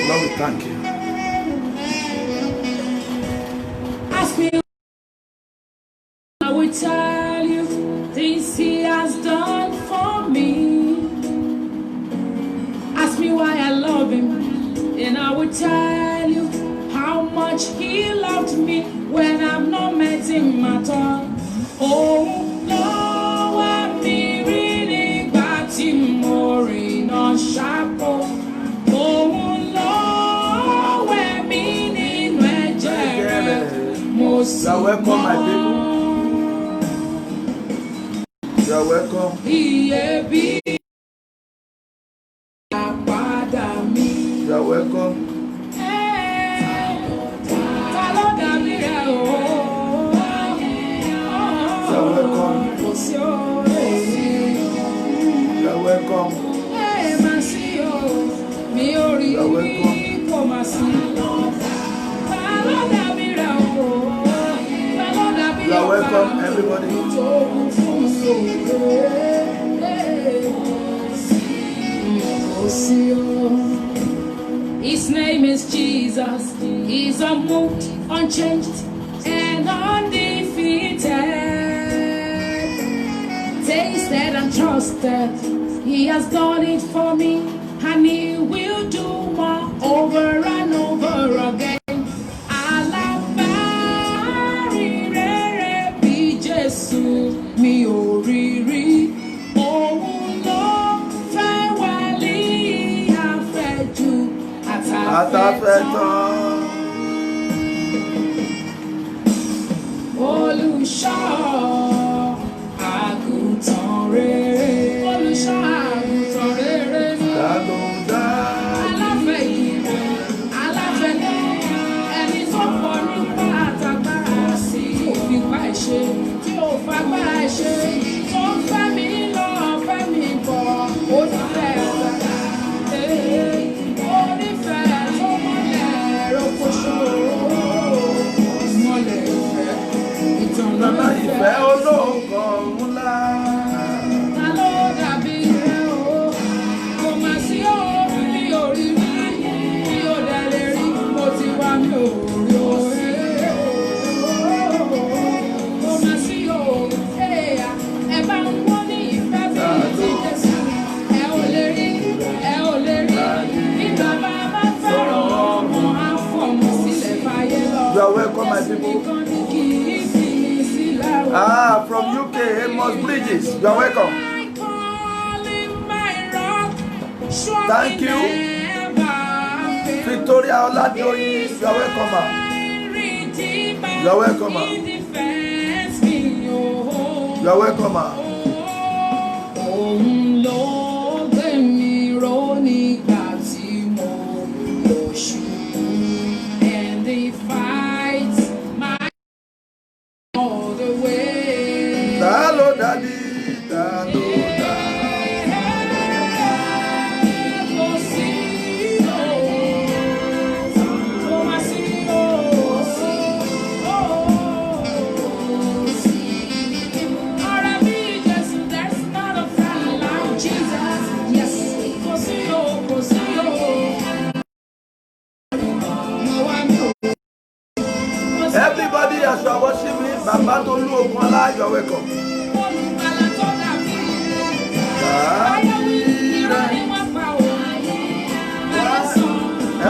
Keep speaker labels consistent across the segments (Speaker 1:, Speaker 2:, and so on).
Speaker 1: Lord, we thank you.
Speaker 2: Ask me, I will tell you things He has done for me. Ask me why I love Him, and I will tell you how much He loved me when I've not met Him at all. Oh, lọ́wọ́ mi rí nígbà tí mo rìnà ṣáko. Òun lọ́wọ́ mi nínú ẹ̀jẹ̀ rẹ̀, mo sì
Speaker 1: You are welcome, my people. You are welcome.
Speaker 2: iyebíye àpáàdà mi.
Speaker 1: You are welcome.
Speaker 2: Ta ló dàbí rẹ̀ o?
Speaker 1: You are welcome.
Speaker 2: Kò sí òye.
Speaker 1: You are welcome.
Speaker 2: Má sí o, mi ò rí
Speaker 1: You are welcome.
Speaker 2: kò má sí. Ta ló dàbí rẹ̀ o? Ta ló dàbí
Speaker 1: You are
Speaker 2: ọba
Speaker 1: welcome, everybody.
Speaker 2: tó kú fún mi o? Kò sí o. His name is Jesus. He's unmoved, unchanged, and undefeated. Tasted and trusted. He has done it for me, and He will do more over and over again. Alábàárìn rere bí Jésù mi ò rí rí. Òun ló fẹ́ wálé àfẹ́jù
Speaker 1: Atafẹ́tán.
Speaker 2: Olùṣọ́ àgùntàn rere. Olùṣọ́ àgùntàn rere ni.
Speaker 1: Ta ló dá
Speaker 2: Aláfẹ́ ìrẹ̀, aláfẹ́ náà, ẹni tó pọ̀ nípa àtàgbára sí. Tí ò fi pa ẹ̀ṣẹ̀, tí ò fagbára ẹ̀ṣẹ̀, tó ń fẹ́ mi lọ, fẹ́ mi bọ̀, ó nífẹ̀ẹ́ ọ̀gá. Ó nífẹ̀ẹ́ tó mọ́lẹ̀ rokoṣo. Ìmọ̀lẹ̀ ìfẹ́, ìtànná
Speaker 1: Bàbá ìfẹ́
Speaker 2: ìfẹ́.
Speaker 1: olóòkọ̀ ńlá.
Speaker 2: Ta ló dàbí rẹ̀ o? Kò mà sí o, mi ò rí rí, mi ò dẹ̀ lè rí, mo ti wá mi ò rí o. Kò mà sí o, ẹ bá ń wọ́n ní ìfẹ́ bí ti Jésù. Ẹ ò lè rí, ẹ ò lè rí. Bí bàbá bá fẹ́ràn ọmọ, á fọmọ sílẹ̀ fàyè lọ.
Speaker 1: You are welcome, my people.
Speaker 2: Nìkan ni kì í fi mí sílẹ̀ o.
Speaker 1: From UK, Amos Bridges. You are welcome. Thank you. Victoria Oladoyin. You are welcome, ma. You are welcome, ma. You are welcome, ma.
Speaker 2: Òun ló gbé mi ró nígbà tí mo lọ ṣubú. And he fights my all the way.
Speaker 1: Ta ló dàbí? Ta ló dá?
Speaker 2: Kò sí o, kò má sí o, ọ̀rẹ́ bí Jésù, there's not a friend like Jesus. Yes, kò sí o, kò sí o. Mo wá mi ò.
Speaker 1: Everybody, as you are watching me, Baba Tolu Ogunla, you are welcome.
Speaker 2: Olùgbàlà tó dàbí rẹ̀. Ayé wí, irọ́ ni wọ́n pa o. Ayé sọ,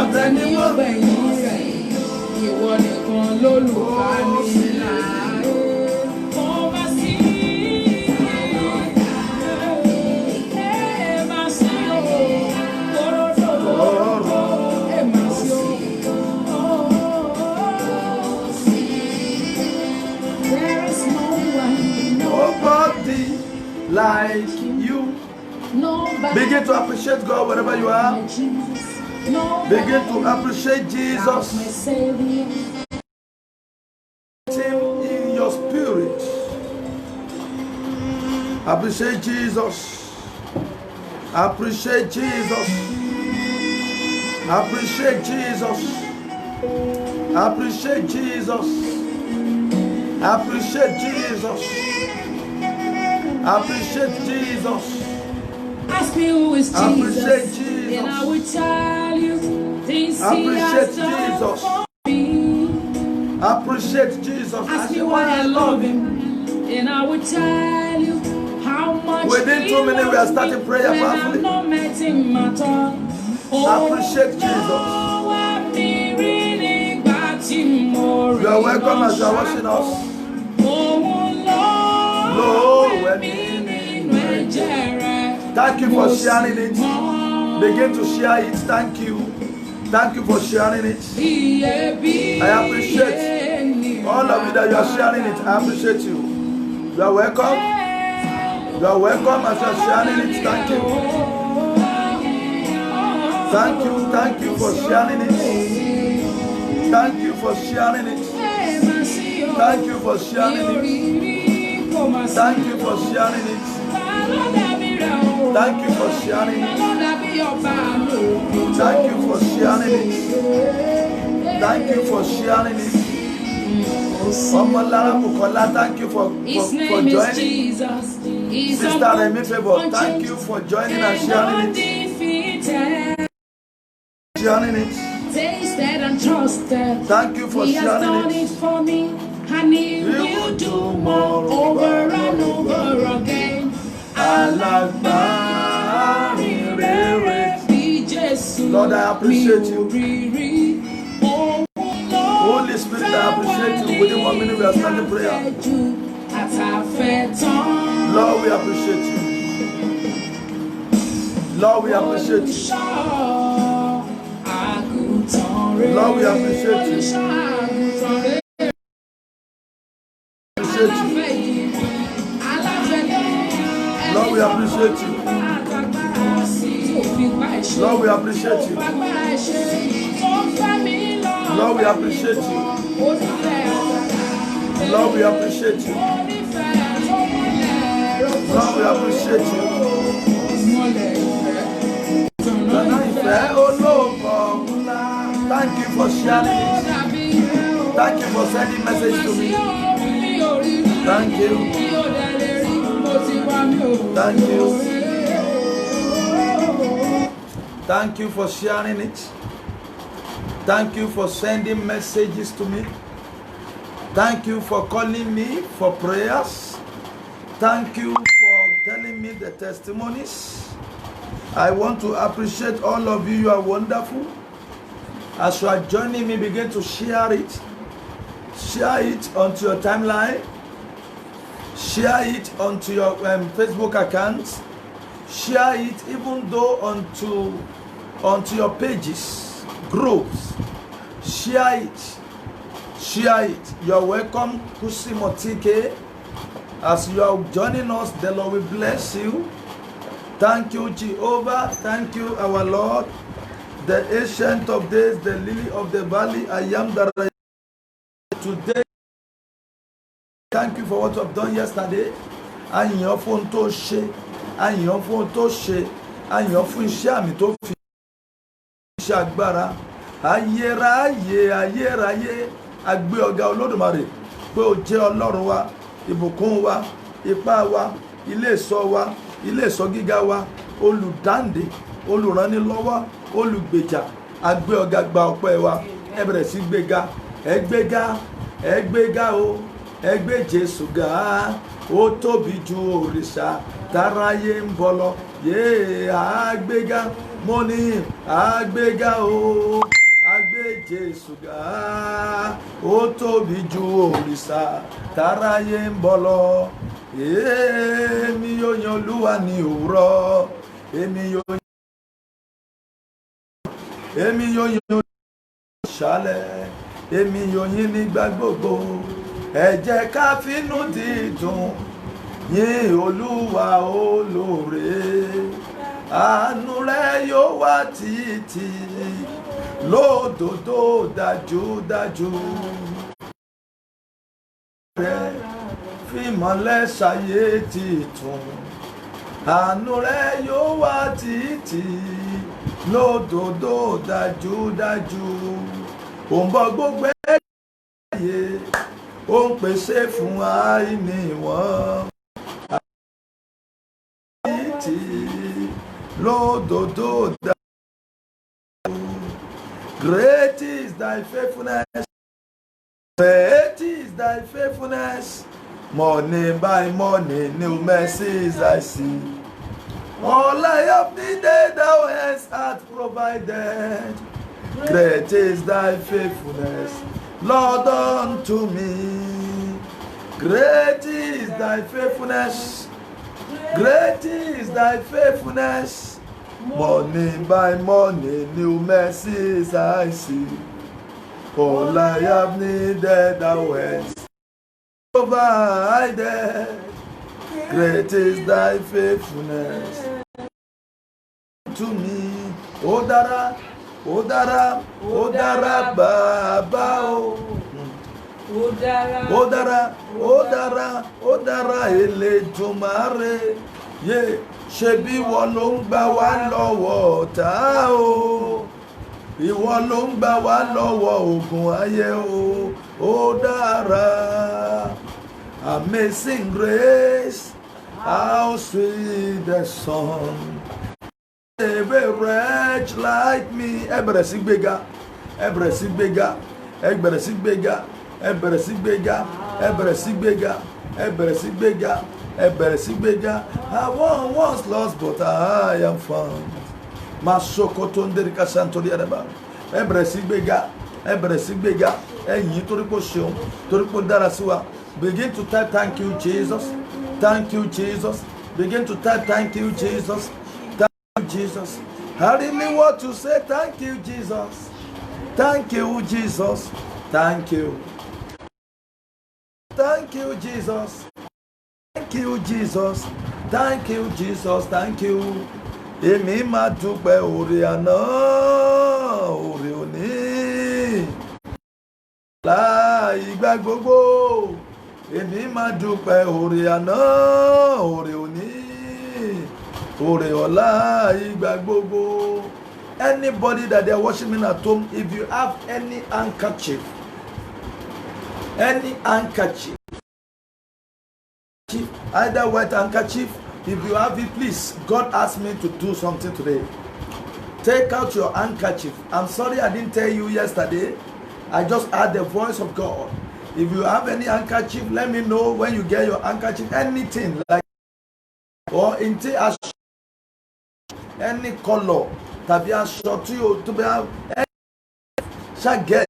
Speaker 2: ọ̀tẹ̀ ni yóò gbẹ̀yìn rẹ̀. Ìwọ nìkan lólùbámi láàyè. Kò má sí. Má sí o. Kòròdòdò. Má sí o. There is no one,
Speaker 1: Nobody like you.
Speaker 2: nobody.
Speaker 1: Begin to appreciate God wherever you are.
Speaker 2: Jesus.
Speaker 1: Begin to appreciate
Speaker 2: My
Speaker 1: Jesus.
Speaker 2: Savior.
Speaker 1: Him in your spirit. Appreciate Jesus. Appreciate Jesus. Appreciate Jesus. Appreciate Jesus. Appreciate Jesus. Appreciate Jesus.
Speaker 2: Ask me who is
Speaker 1: Appreciate
Speaker 2: Jesus,
Speaker 1: Jesus.
Speaker 2: and I will tell you things
Speaker 1: Appreciate Jesus. Appreciate Jesus.
Speaker 2: Ask me why I love him, and I will tell you how much.
Speaker 1: Within 2 minutes, we are starting prayer.
Speaker 2: Appreciate
Speaker 1: Jesus. You are welcome as you are watching us. Thank you for sharing it. Begin to share it. Thank you. Thank you for sharing it. I appreciate all of you that you are sharing it. I appreciate you. You are welcome. You are welcome as you are sharing it. Thank you. Thank you. Thank you for sharing it. Thank you for sharing it. Thank you for sharing it. Thank you for sharing it. Thank you for sharing it. Thank you for sharing it. Thank you for sharing it. Omolara Bukola, thank you for joining. Sister Remy Favor, thank you for joining and sharing it. Sharing it.
Speaker 2: Tasted and trusted.
Speaker 1: Thank you for
Speaker 2: He has
Speaker 1: sharing
Speaker 2: done it for me, and He will do more over and over again.
Speaker 1: Lord, I appreciate you. Holy Spirit, I appreciate you. Within 1 minute, we are starting prayer. Lord, we appreciate you. Lord, we appreciate you. Lord, we appreciate you. Lord, we appreciate you. Lord, we appreciate you. Lord, we appreciate you. Lord, we appreciate you. Lord, we appreciate you. Thank you for sharing it. Thank you for sending message to me. Thank you. Thank you. Thank you for sharing it. Thank you for sending messages to me. Thank you for calling me for prayers. Thank you for telling me the testimonies. I want to appreciate all of you. You are wonderful. As you are joining me, begin to share it. Share it onto your timeline. Share it onto your Facebook account. Share it even though onto your pages, groups. Share it. Share it. You are welcome, Kusimotike. As you are joining us, the Lord will bless you. Thank you, Jehovah. Thank you, our Lord. The Ancient of Days, the Lily of the Valley. I am the right today. Thank you for what you have done yesterday. Àyàn fún tó ṣe, àyàn fún tó ṣe, àyàn fún iṣẹ́ àmì tó fi iṣẹ́ agbára. Ayérayé, ayérayé, agbé ọ̀gá Olódùmarè pé ó jẹ́ Ọlọ́run wa, ìbùkún wa, ipá wa, ilé ìṣọ́ wa, ilé ìṣọ́ gíga wa, olùdáǹdè, olùrànilọ́wọ́, olùgbèjà. Agbé ọ̀gá gba ọpẹ́ wa. Ẹ bẹ̀rẹ̀ sí gbéga, ẹ gbéga, ẹ gbéga o. Ẹ gbé Jésù ga, ó tóbi ju òrìṣà táráyé ń bọ lọ. Yé àgbéga, mo ní àgbéga o. Àgbé Jésù ga, ó tóbi ju òrìṣà táráyé ń bọ lọ. Èmi yóò yan Olúwa ní òwúrọ̀. Èmi yóò yan ṣálẹ̀. Èmi yóò yìn nígbà gbogbo. Ẹ jẹ́ ká fínú dídùn yìn Olúwa olóore. Àánú rẹ̀ yóò wà títí lódodo dájúdájú. Rẹ̀ fìmọ́lẹ̀ ṣayé títún. Àánú rẹ̀ yóò wà títí lódodo dájúdájú. Ó ń bọ́ gbogbo ayé. Ó ń pèsè fún àìní wọn. Àìtì lódodo dájú. Great is thy faithfulness. Great is thy faithfulness. Morning by morning, new mercies I see. All I have needed, thou hast provided. Great is thy faithfulness, Lord, unto me. Great is thy faithfulness. Great is thy faithfulness. Morning by morning, new mercies I see. All I have needed, thou hast provided. Great is thy faithfulness to me. Odara, Odara, Odara, Baba. Odara, Odara, Odara, Odara, Elédùmarè. Ye, ṣebí ìwọ ló ń gbà wá lọ́wọ́ ọ̀tá o. Ìwọ ló ń gbà wá lọ́wọ́ ogun ayé o. Odara. Amazing grace, how sweet the song. A wretch like me. Ẹbẹ̀rẹ̀ sí gbéga, ẹbẹ̀rẹ̀ sí gbéga, ẹbẹ̀rẹ̀ sí gbéga, ẹbẹ̀rẹ̀ sí gbéga, ẹbẹ̀rẹ̀ sí gbéga, ẹbẹ̀rẹ̀ sí gbéga, ẹbẹ̀rẹ̀ sí gbéga. I was lost but I am found. Masokoto nderika santori araba. Ẹbẹ̀rẹ̀ sí gbéga, ẹbẹ̀rẹ̀ sí gbéga. Ẹ̀yin torí pé ó ṣeun, torí pé ó dára sí wa. Begin to type, thank you, Jesus. Thank you, Jesus. Begin to type, thank you, Jesus. Thank you, Jesus. I really want to say thank you, Jesus. Thank you, Jesus. Thank you. Thank you, Jesus. Thank you, Jesus. Thank you, Jesus. Thank you. Èmi máa dúpẹ́ oore àná, oore òní. Láìgbà gbogbo. Èmi máa dúpẹ́ oore àná, oore òní, oore ọ̀la ìgbà gbogbo. Anybody that they are watching me at home, if you have any handkerchief, either white handkerchief, if you have it, please, God asked me to do something today. Take out your handkerchief. I'm sorry I didn't tell you yesterday. I just heard the voice of God. If you have any handkerchief, let me know when you get your handkerchief. Anything like or into any color. Tàbí aṣọ tí o tó bá ṣàgẹ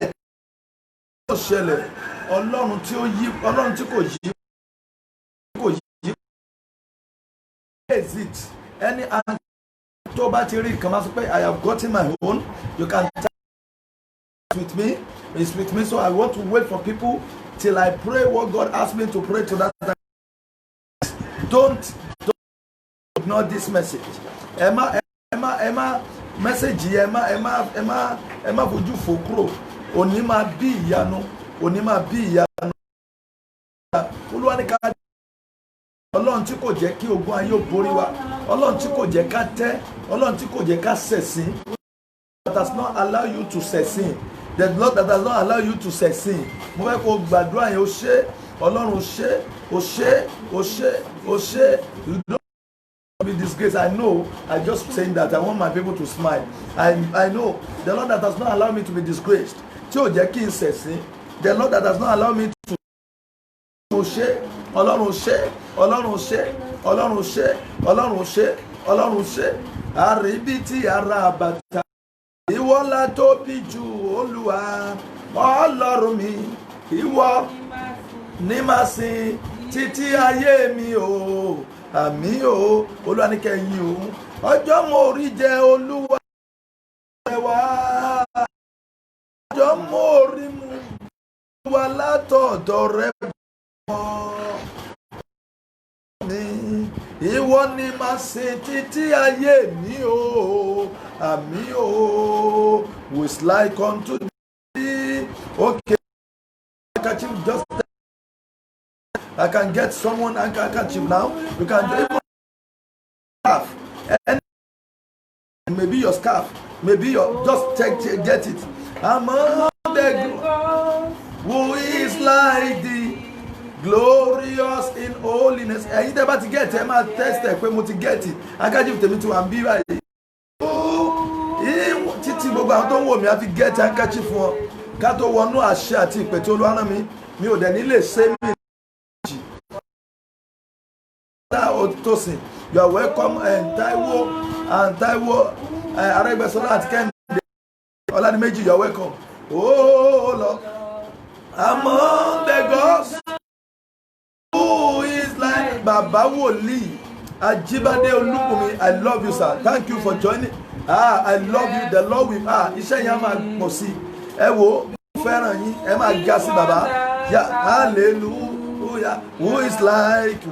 Speaker 1: ó ṣẹlẹ̀. Ọlọ́run tí ó yí, Ọlọ́run tí kò yí. Is it any handkerchief tó bá ti rí kan máa sọ pé I have gotten my own. You can with me, it's with me, so I want to wait for people till I pray what God asked me to pray to that time. Don't ignore this message. Emma message Emma fojú fò kúrò. Òní máa bí ìyanu, òní máa bí ìyanu. Olúwa ní ká Ọlọ́run tí kò jẹ́ kí ogun ayé borí wa, Ọlọ́run tí kò jẹ́ ká tẹ́, Ọlọ́run tí kò jẹ́ ká ṣẹ̀sín. That does not allow you to ṣẹ̀sín. The Lord that does not allow you to succeed. Mo fẹ́ kó gbàdúrà yẹn, ó ṣe, Ọlọ́run ṣe, ó ṣe, ó ṣe, ó ṣe. You don't be disgraced. I know. I just saying that I want my people to smile. I know. The Lord that does not allow me to be disgraced. Tí ó jẹ́ kí n ṣẹ̀sín. The Lord that does not allow me to ṣe, Ọlọ́run ṣe, Ọlọ́run ṣe, Ọlọ́run ṣe, Ọlọ́run ṣe, Ọlọ́run ṣe. Àríbítí ara àbàtà. Ìwọ la tóbi jù Olúwa, Ọlọ́run mi, ìwọ ni màá sìn títí ayé mi o, àmín o, Olúwa ní kẹ́yìn o. Ọjọ́ mo rí jẹ Olúwa wá, ọjọ́ mo rí mu Olúwa látọ̀dọ̀ rẹ bọ̀. Ìwọ ni màá sìn títí ayé mi o, àmín o, was like unto thee. Okay, just I can get someone I can catch you now. You can even scarf, and maybe your scarf, maybe your just get it. Among the who is like thee, glorious in holiness. Ẹ̀yin tẹ́ bá ti get ẹ máa test ẹ pé mo ti get it. Handkerchief tèmi ti wà ń bí báyìí. Títí gbogbo gbogbo àwọn tó ń wò mí á fi get handkerchief fún ọ ká tó wọnú àṣẹ àti ìpè tí Olúwa rán mi ò dẹ̀ ní lè ṣe mí. Tosin, you are welcome, and Taiwo Aregbesola àti Kẹ́hìndé Ọládìméjì, you are welcome. Oh Lord, among the gods, who is like Baba Woli Ajibade Olúbùnmi? I love you, sir. Thank you for joining. I love you. The Lord will iṣẹ́ yẹn máa pọ̀ sí. Ẹ wo fẹ́ràn yín, ẹ máa ga sí bàbá. Hallelujah. Who is like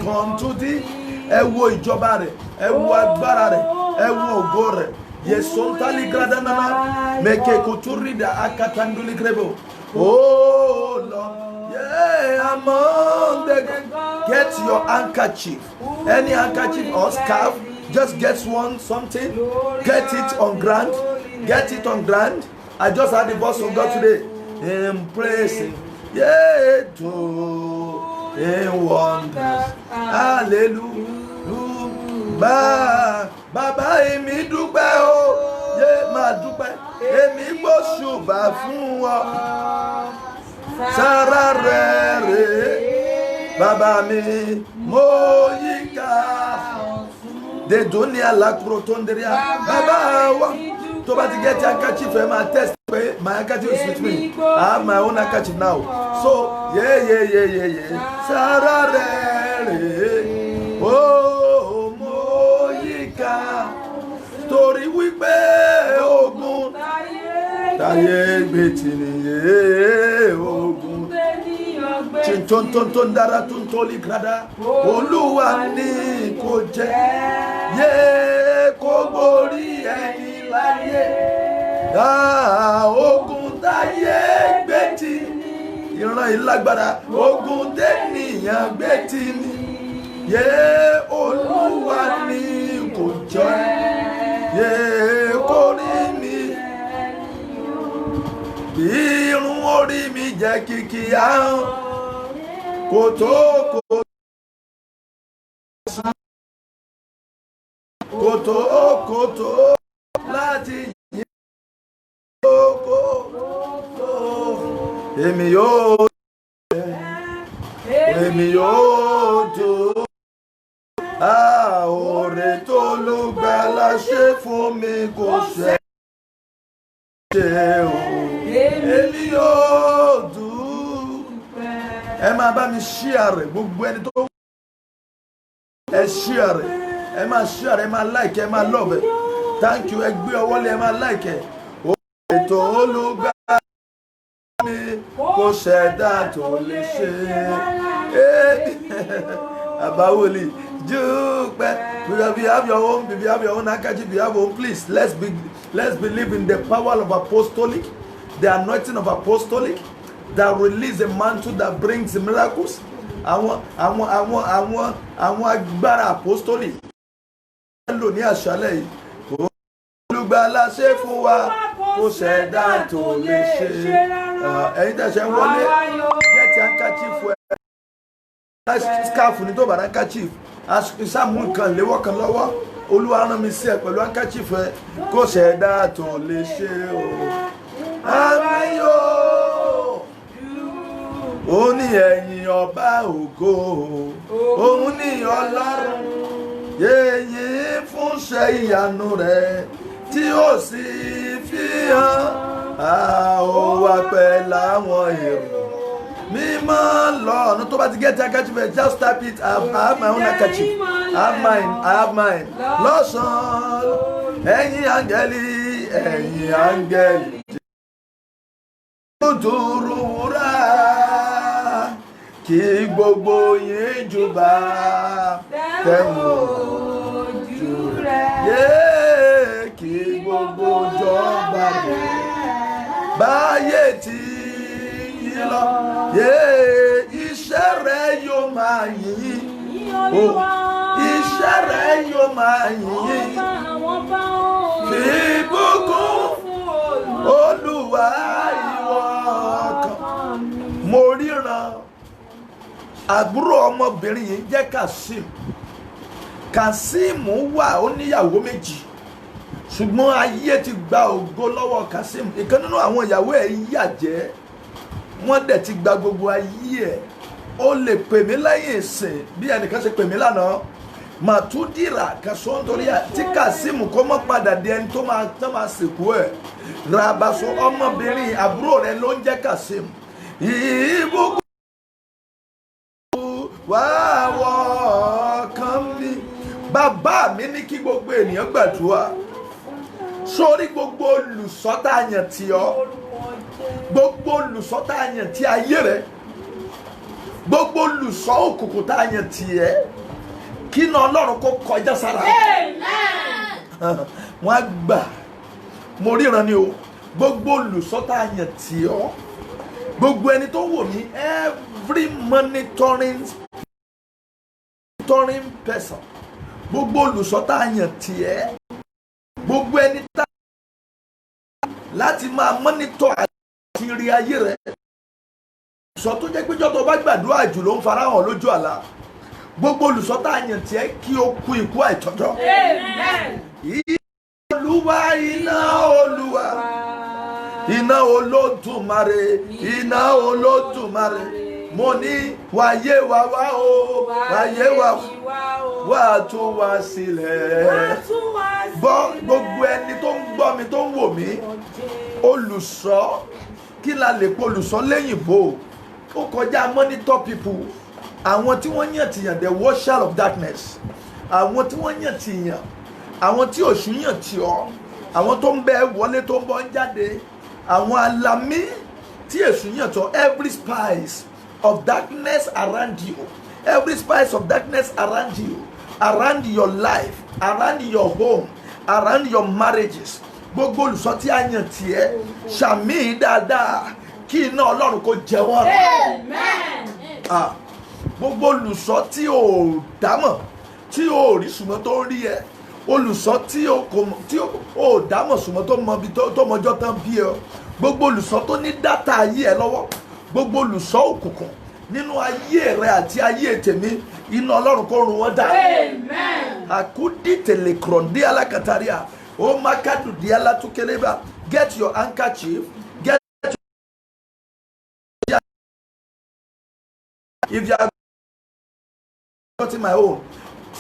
Speaker 1: unto thee? Ẹ wo ìjọba rẹ̀, ẹ wo agbára rẹ̀, ẹ wo ògo rẹ̀. Yesontali gradanana meke kuturi da akatanduli grebo. Oh Lord, yeah, among the get your handkerchief, any handkerchief or scarf, just get one something, get it on ground, I just had the voice of God today, embracing, yeah, to in wonders, hallelujah. Bàbá èmi dúpẹ́ o, yé máa dúpẹ́, èmi gbóṣùbà fún ọ. Sára rẹ̀ rè, bàbá mi mo yíká. Dèdóní alákùrọ̀ tó ń derí à, bàbá wa. Tó bá ti get your handkerchief, ẹ máa test pé my handkerchief is with me. I have my own handkerchief now. So, yeah. Sára rẹ̀ rè, oh mo yíká. Torí wípé ogun táyé gbé tì nìyé ogun. Chintontonton dára tó ń tólí grada. Olúwa ní kò jẹ́ yé kó borí ẹni láyé. Ogun táyé gbé tì ìran ìlágbára. Ogun tẹ́nìyàn gbé tì ní. Yé Olúwa ní kò jẹ́ yé kó rí mi. Irun orí mi jẹ́ kìkì ahọ́n kòtò láti yìn kòtò. Èmi yóò tó. Oore tó l'Olùgbàlà ṣe fún mi kò ṣe o. Èmi yóò dúpẹ́. Ẹ máa bá mi share rẹ̀, gbogbo ẹni tó ẹ share rẹ̀, ẹ máa share rẹ̀, ẹ máa like, ẹ máa love ẹ. Thank you, ẹ gbé ọwọ́ lé, ẹ máa like ẹ. Oore tó l'Olùgbàlà mi kò ṣẹ̀dá tó lè ṣe. Abawoli, if you have your own handkerchief, if you have your own, please, let's believe in the power of apostolic, the anointing of apostolic that release a mantle that brings miracles. Àwọn agbára apostolic lò ní àṣálẹ́ yìí. Olùgbàlà ṣe fún wa kò ṣẹ̀dá tó lè ṣe. Ẹ̀yin tẹ̀sẹ̀ ń wọlé, get your handkerchief for scarf ní tó bá handkerchief. Ìsàmù kan léwọ́ kan lọ́wọ́. Olúwa rán mi sí ẹ pẹ̀lú handkerchief ẹ kò ṣẹ̀dá tó lè ṣe o. Àmín yóò. Ó ní ẹ̀yin ọba ògo, òun ní Ọlọ́run. Yẹ̀yìn fún ṣẹ́ ìyanu rẹ̀ tí ó sì fi hàn. Ó wà pẹ̀lú àwọn èrò mímọ́ lọ́nà. Tó bá ti get handkerchief, just tap it. I have my own handkerchief. I have mine. Lọ́sàn-án, ẹ̀yin áńgẹ́lì. Dúdúrú wúrà, kí gbogbo yín júbà tẹ̀wọ̀n ojú rẹ̀. Kí gbogbo jọba rẹ̀ báyé tí yín lọ. Iṣẹ́ rẹ̀ yóò máa yìn. Iṣẹ́ rẹ̀ yóò máa yìn. Fi bùkún Olúwa ìwọ ọkàn. Mo ríran àbúrò ọmọbìnrin yìí jẹ́ Kasim. Kasim wà, ó níyàwó méjì, ṣùgbọ́n ayé ti gba ògo lọ́wọ́ Kazeem. Ìkan nínú àwọn ìyàwó ẹ̀ yà jẹ́, wọ́n dẹ̀ ti gba gbogbo ayé ẹ̀. Ó lè pè mí lẹ́yìn ìsìn bí ẹnìkan ṣe pè mí lánàá, màtúndìrà kẹsàn-án torí tí Kazeem kó mọ́ padà di ẹni tó máa sìnkú ẹ̀. Rabaso ọmọbìnrin àbúrò rẹ̀ ló ń jẹ́ Kazeem. Ìbùkún wá wọ kàn mí. Bàbá mi ní kí gbogbo ènìyàn gbàdúrà. Sórí gbogbo olùsọ́tà àyàn tí ọ́, gbogbo olùsọ́tà àyàn tí ayé rẹ̀, gbogbo olùsọ́ òkùnkùn tá àyàn tí ẹ́, kí iná Ọlọ́run kó kọjá sára. Wọ́n á gbà, mo ríran ni o, gbogbo olùsọ́tà àyàn tí ọ́, gbogbo ẹni tó wò mí, every monitoring person, gbogbo olùsọ́tà àyàn tí ẹ́, gbogbo ẹni tá láti máa mọ́nítọ̀ àti rí ayé rẹ̀. Sọ tó jẹ́ péjọ́ tó bá gbàdúrà jù ló ń farahàn lójú àlá. Gbogbo olùsọ́tà àyàn tí ẹ́ kí ó kú ikú àìtọ́jọ́. Olúwa iná Olúwa, iná Olódùmarè, iná Olódùmarè. Mo ní wáyé wa wá o, wáyé wa wá tún wá sílẹ̀. Gbogbo ẹni tó ń gbọ́ mi tó ń wò mí, olùṣọ́, kí la lè pe olùṣọ́ lẹ́yìn bò? Ó kọjá monitor people. Àwọn tí wọ́n yàn tìyàn, the watcher of darkness. Àwọn tí wọ́n yàn tìyàn, àwọn tí òṣù yàn tì ọ́, àwọn tó ń bẹ wọlé tó ń bọ́ ń jáde, àwọn alamí tí èṣù yàn tọ́, every spice of darkness around you, every spice of darkness around you, around your life, around your home, around your marriages. Gbogbo olùsọ tí a yàn tiẹ̀ ṣàmì dáadáa kí iná Ọlọ́run kó jẹ wọ́n. Gbogbo olùsọ tí o dámọ̀, tí o rí ṣùgbọ́n tó rí ẹ, olùsọ tí o dámọ̀ ṣùgbọ́n tó mọ ibi tó mọjọ́ tán bí ẹ, gbogbo olùsọ tó ní dátà ayé ẹ lọ́wọ́, gbogbo olùsọ òkùnkùn nínú ayé rẹ àti ayé tèmi, iná Ọlọ́run kó run wọ́n dà. Àkúdí tẹlẹkùrọ̀ndé alákàtàríà, ó mákàdù di alátukẹ́lẹ́bà. Get your handkerchief, if you are getting my own.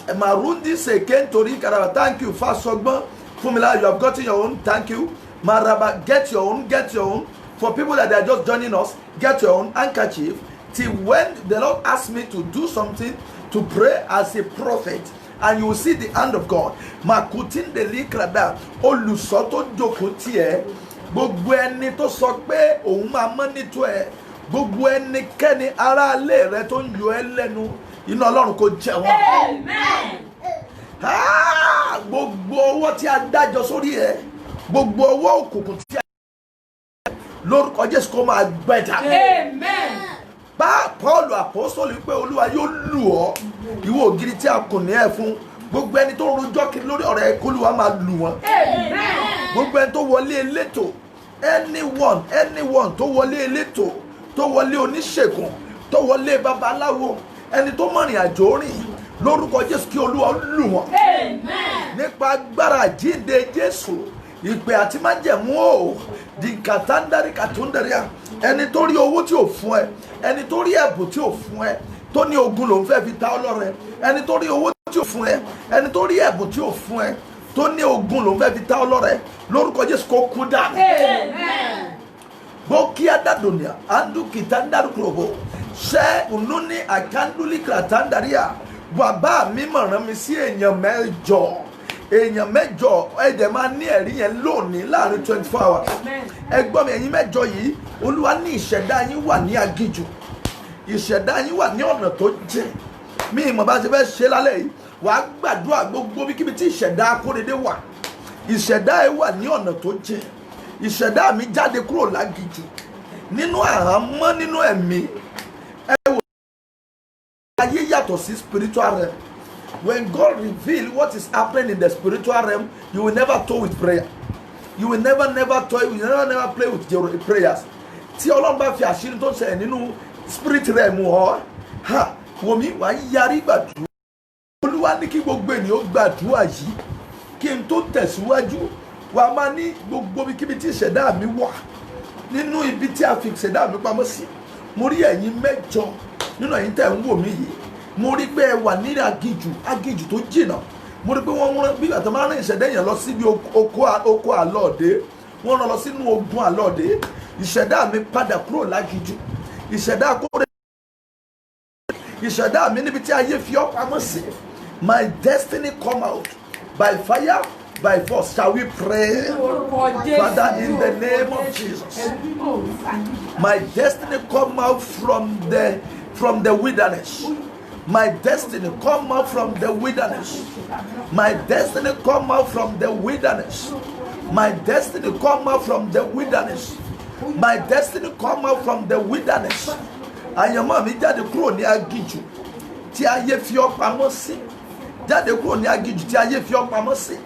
Speaker 1: Marundi Seken Tori Karaba, thank you. Fast Sogba, Fumila, you have gotten your own, thank you. Maraba, get your own, get your own. For people that are just joining us, get your own handkerchief. Till when the Lord asked me to do something, to pray as a prophet, and you will see the hand of God. Makutin de likrada, olusoto jokotie, gbogbo ẹni tó sọ pé òun máa mọ́nítọ̀ ẹ, gbogbo ẹnikẹ́ni ará ilé rẹ tó ń yọ ẹ́ lẹ́nu, iná Ọlọ́run kó jẹ wọ́n. Gbogbo ọwọ́ tí a dájọ́ sórí ẹ, gbogbo ọwọ́ òkùnkùn tí a lórúkọ Jésù kó máa gbẹ̀dà. Bá Paul apostoli pé Olúwa yóò lù ọ́, ìwọ ògiri tí a kò ní ẹ fún. Gbogbo ẹni tó rojọ́ kiri lórí ọ̀rọ̀ ẹ, k'Olúwa máa lù wọ́n. Gbogbo ẹni tó wọlé elétò, anyone tó wọlé elétò, tó wọlé oníṣègùn, tó wọlé babaláwo, ẹni tó mọ̀rìn àjò rìn, lórúkọ Jésù kí Olúwa lù wọ́n. Nípa agbára jíǹde Jésù, ìpè àti májẹ̀mú o, di kàtàndàrí kàtúndàríà, ẹni tó rí owó tí ò fún ẹ, ẹni tó rí ẹ̀bùn tí ò fún ẹ, tó ní ogun lòun fẹ́ fi ta ọlọ́rẹ, ẹni tó rí owó tí ò fún ẹ, ẹni tó rí ẹ̀bùn tí ò fún ẹ, tó ní ogun lòun fẹ́ fi ta ọlọ́rẹ, lórúkọ Jésù kó kú dànù. Bokia dadunia, andu kitandar krobo, ṣe ununi akanduli kàtàndàríà. Bàbá mi mọ̀ràn mi sí èèyàn mẹ́jọ ẹ̀dẹ̀ máa ní ẹ̀rí yẹn lónìí láàrin 24 hours. Ẹ gbọ́ mi, ẹ̀yin mẹ́jọ yìí, Olúwa ní ìṣẹ̀dá yín wà ní aginjù, ìṣẹ̀dá yín wà ní ọ̀nà tó jìn. Mi ìmọ̀ bá ṣe fẹ́ ṣe lálẹ́ yìí, wàá gbàdúrà gbogbo bíkíbi tí ìṣẹ̀dá Akóredé wà. Ìṣẹ̀dá ẹ wà ní ọ̀nà tó jìn. Ìṣẹ̀dá mi jáde kúrò láginjù, nínú àhámọ́, nínú ẹ̀mí. Ẹ wò, ayé yàtọ̀ sí spiritual realm. When God reveals what is happening in the spiritual realm, you will never toy with prayer. You will never toy, you will never play with your prayers. Tí Ọlọ́run bá fi àṣírí tó ń ṣẹlẹ̀ nínú spirit realm hàn, wò mí, wàá yarí gbàdúrà. Olúwa ní kí gbogbo ènìyàn gbàdúrà yìí kí n tó tẹ̀síwájú. wà máa ní gbogbo kíbi tí ìṣẹ̀dá mi wà nínú ibi tí a fi ìṣẹ̀dá mi pamọ́ sí. Mo rí ẹ̀yin mẹ́jọ nínú ẹ̀yin tẹ́ ń wò mí yìí, mo rí pé ẹ wà ní agijù tó jìnnà. Mo rí pé wọ́n rán bí àtọ́ máa rán ìṣẹ̀dá èèyàn lọ síbi oko àlọ́ọ̀dé, wọ́n rán lọ sínú ogun àlọ́ọ̀dé. Ìṣẹ̀dá mi padà kúrò lágijù. Ìṣẹ̀dá mi níbi tí ayé fi ọ́ pamọ́ sí. My destiny come out by fire, by force. Shall we pray? Father, in the name of Jesus, my destiny come out from the wilderness. My destiny come out from the wilderness. My destiny come out from the wilderness. My destiny come out from the wilderness. My destiny come out from the wilderness. Àyànmọ́ mi jáde kúrò ní agijù tí ayé fi ọ́ pamọ́ sí. Jáde kúrò ní agijù tí ayé fi ọ́ pamọ́ sí.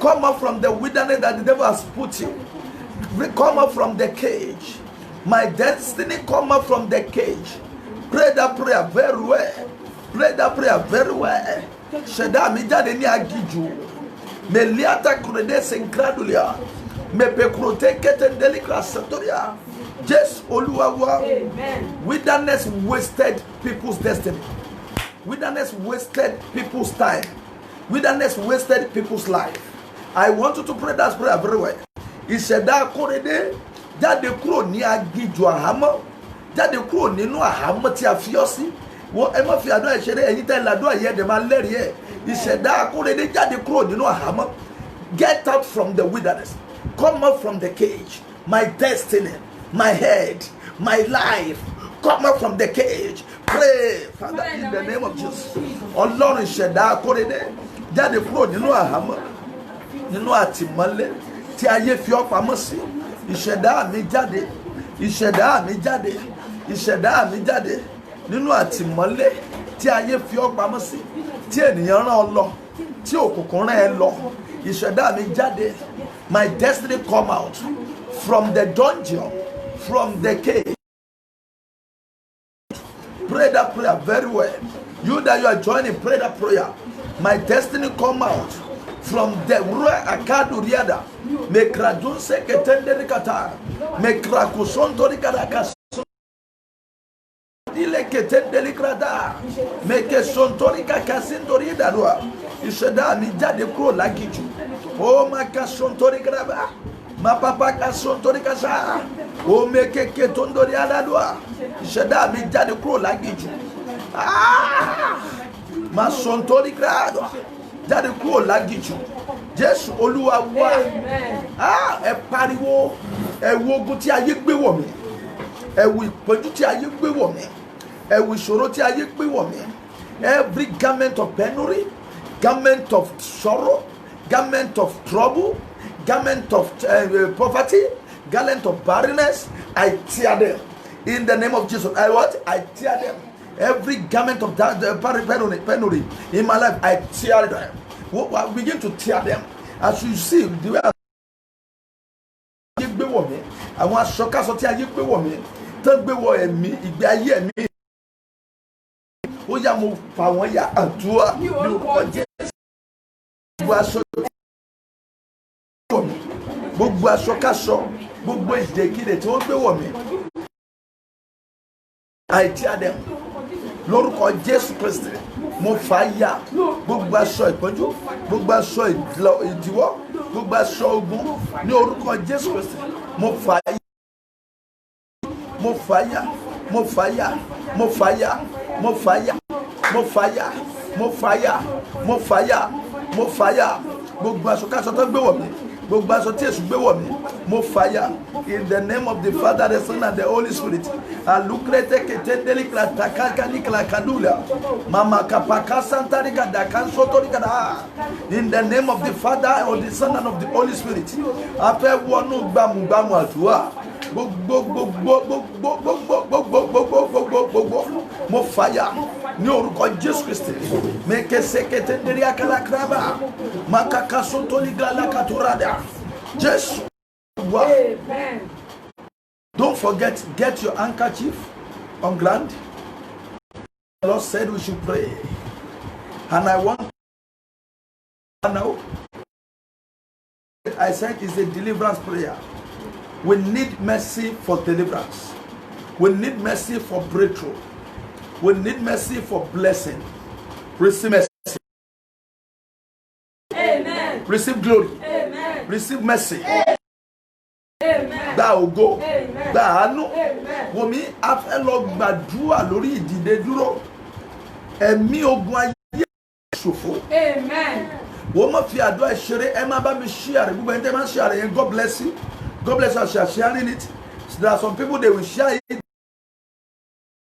Speaker 1: Come out from the wilderness that the devil has put you. Come out from the cage. My destiny come out from the cage. Pray that prayer very well. Pray that prayer very well. Ṣẹ̀dá mi jáde ní agijù. Meliata kurede senkradulia. Me pekrote ketendelikra satoria. Just Olúwa wa. Wilderness wasted people's destiny. Wilderness wasted people's time. Wilderness wasted people's life. I want you to pray that prayer very well. Ìṣẹ̀dá kórede jáde kúrò ní agijù àhámọ́. Jáde kúrò nínú àhámọ́ tí a fi ọ́ sí. Wọ́n ẹ má fi àdúrà ìṣeré ẹ̀yin tẹ́ làdúrà yẹn dẹ̀ máa lẹ́rìí ẹ̀. Ìṣẹ̀dá kórede jáde kúrò nínú àhámọ́. Get out from the wilderness. Come out from the cage. My destiny, my head, my life. Come out from the cage. Pray, Father, in the name of Jesus. Ọlọ́run ìṣẹ̀dá kórede jáde kúrò nínú àhámọ́, nínú àtìmọ́lé tí ayé fi ọ́ pamọ́ sí. Ìṣẹ̀dá mi jáde, ìṣẹ̀dá mi jáde, ìṣẹ̀dá mi jáde nínú àtìmọ́lé tí ayé fi ọ́ pamọ́ sí, tí ènìyàn rán ọ lọ, tí òkùnkùn rán ẹ lọ. Ìṣẹ̀dá mi jáde. My destiny come out from the dungeon, from the cage. Pray that prayer very well. You that you are joining, pray that prayer. My destiny come out from the akaduriada. Me kradunse ketenderi kata. Me krakusontori karakas. Dile ketenderi krada. Me kesontori kakasindori darua. Ìṣẹ̀dá mi jáde kúrò lágijù. O ma kasontori kraba. Ma papa kasontori kasa. O me keke tondori adadua. Ìṣẹ̀dá mi jáde kúrò lágijù. Ma sontori krada. Jáde kúrò lágijù. Jésù Olúwa wa. Ẹ pariwo. Ẹ wo ogun tí ayé gbé wọ̀ mí. Ẹ wo ìpọ́njú tí ayé gbé wọ̀ mí. Ẹ wo ìṣòro tí ayé gbé wọ̀ mí. Every garment of penury, garment of sorrow, garment of trouble, garment of poverty, garment of barrenness, I tear them in the name of Jesus. I tear them. Every garment of that penury in my life, I tear them. I begin to tear them. As you see, the way I gbé wọ̀ mí, àwọn aṣọkáṣọ tí ayé gbé wọ̀ mí, tó gbé wọ̀ ẹ̀mí, ìgbé ayé ẹ̀mí. Ó yá mo fà wọ́n ya àdúrà ní orúkọ Jésù. Gbogbo aṣọkáṣọ, gbogbo ìdèkídè tí wọ́n gbé wọ̀ mí, I tear them. Lórúkọ Jésù Kristi, mo fà ya gbogbo aṣọ ìpọ́njú, gbogbo aṣọ ìdíwọ́, gbogbo aṣọ ogun ní orúkọ Jésù Kristi. Mo fà ya, mo fà ya, mo fà ya, mo fà ya, mo fà ya, mo fà ya, mo fà ya, mo fà ya, mo fà ya. Gbogbo aṣọ káṣọ tó gbé wọ̀ mí, gbogbo aṣọ tí Èṣù gbé wọ̀ mí, mo fà ya. In the name of the Father, the Son, and the Holy Spirit. Alukrete ketendeli klatakaka niklakadula. Mama kapaka santarika dakansotorika da. In the name of the Father, of the Son, and of the Holy Spirit. Afẹ́ wọnú gbàmùgbàmù àdúrà. Mo fàyà ní orúkọ Jésù Kristi. Mekese ketendeli akalakraba. Makaka sontoli galakaturada. Jésù. Amen. Don't forget, get your handkerchief on ground. The Lord said we should pray. And I want now I said it's a deliverance prayer. We need mercy for deliverance. We need mercy for breakthrough. We need mercy for blessing. Receive mercy.
Speaker 2: Amen.
Speaker 1: Receive glory.
Speaker 2: Amen.
Speaker 1: Receive mercy.
Speaker 2: Amen.
Speaker 1: That will go.
Speaker 2: Amen.
Speaker 1: That no.
Speaker 2: Amen.
Speaker 1: Wọ́n mi afẹ́ lọ gbàdúrà lórí ìdìde dúró. Ẹ̀mí ogun ayé ṣòfò.
Speaker 2: Amen.
Speaker 1: Wọ́n mọ̀ fi àdúrà ìṣeré ẹ máa bá mi share gbogbo ẹni tẹ́ máa share yẹn. God bless you. God bless you as you are sharing it. So there are some people they will share it.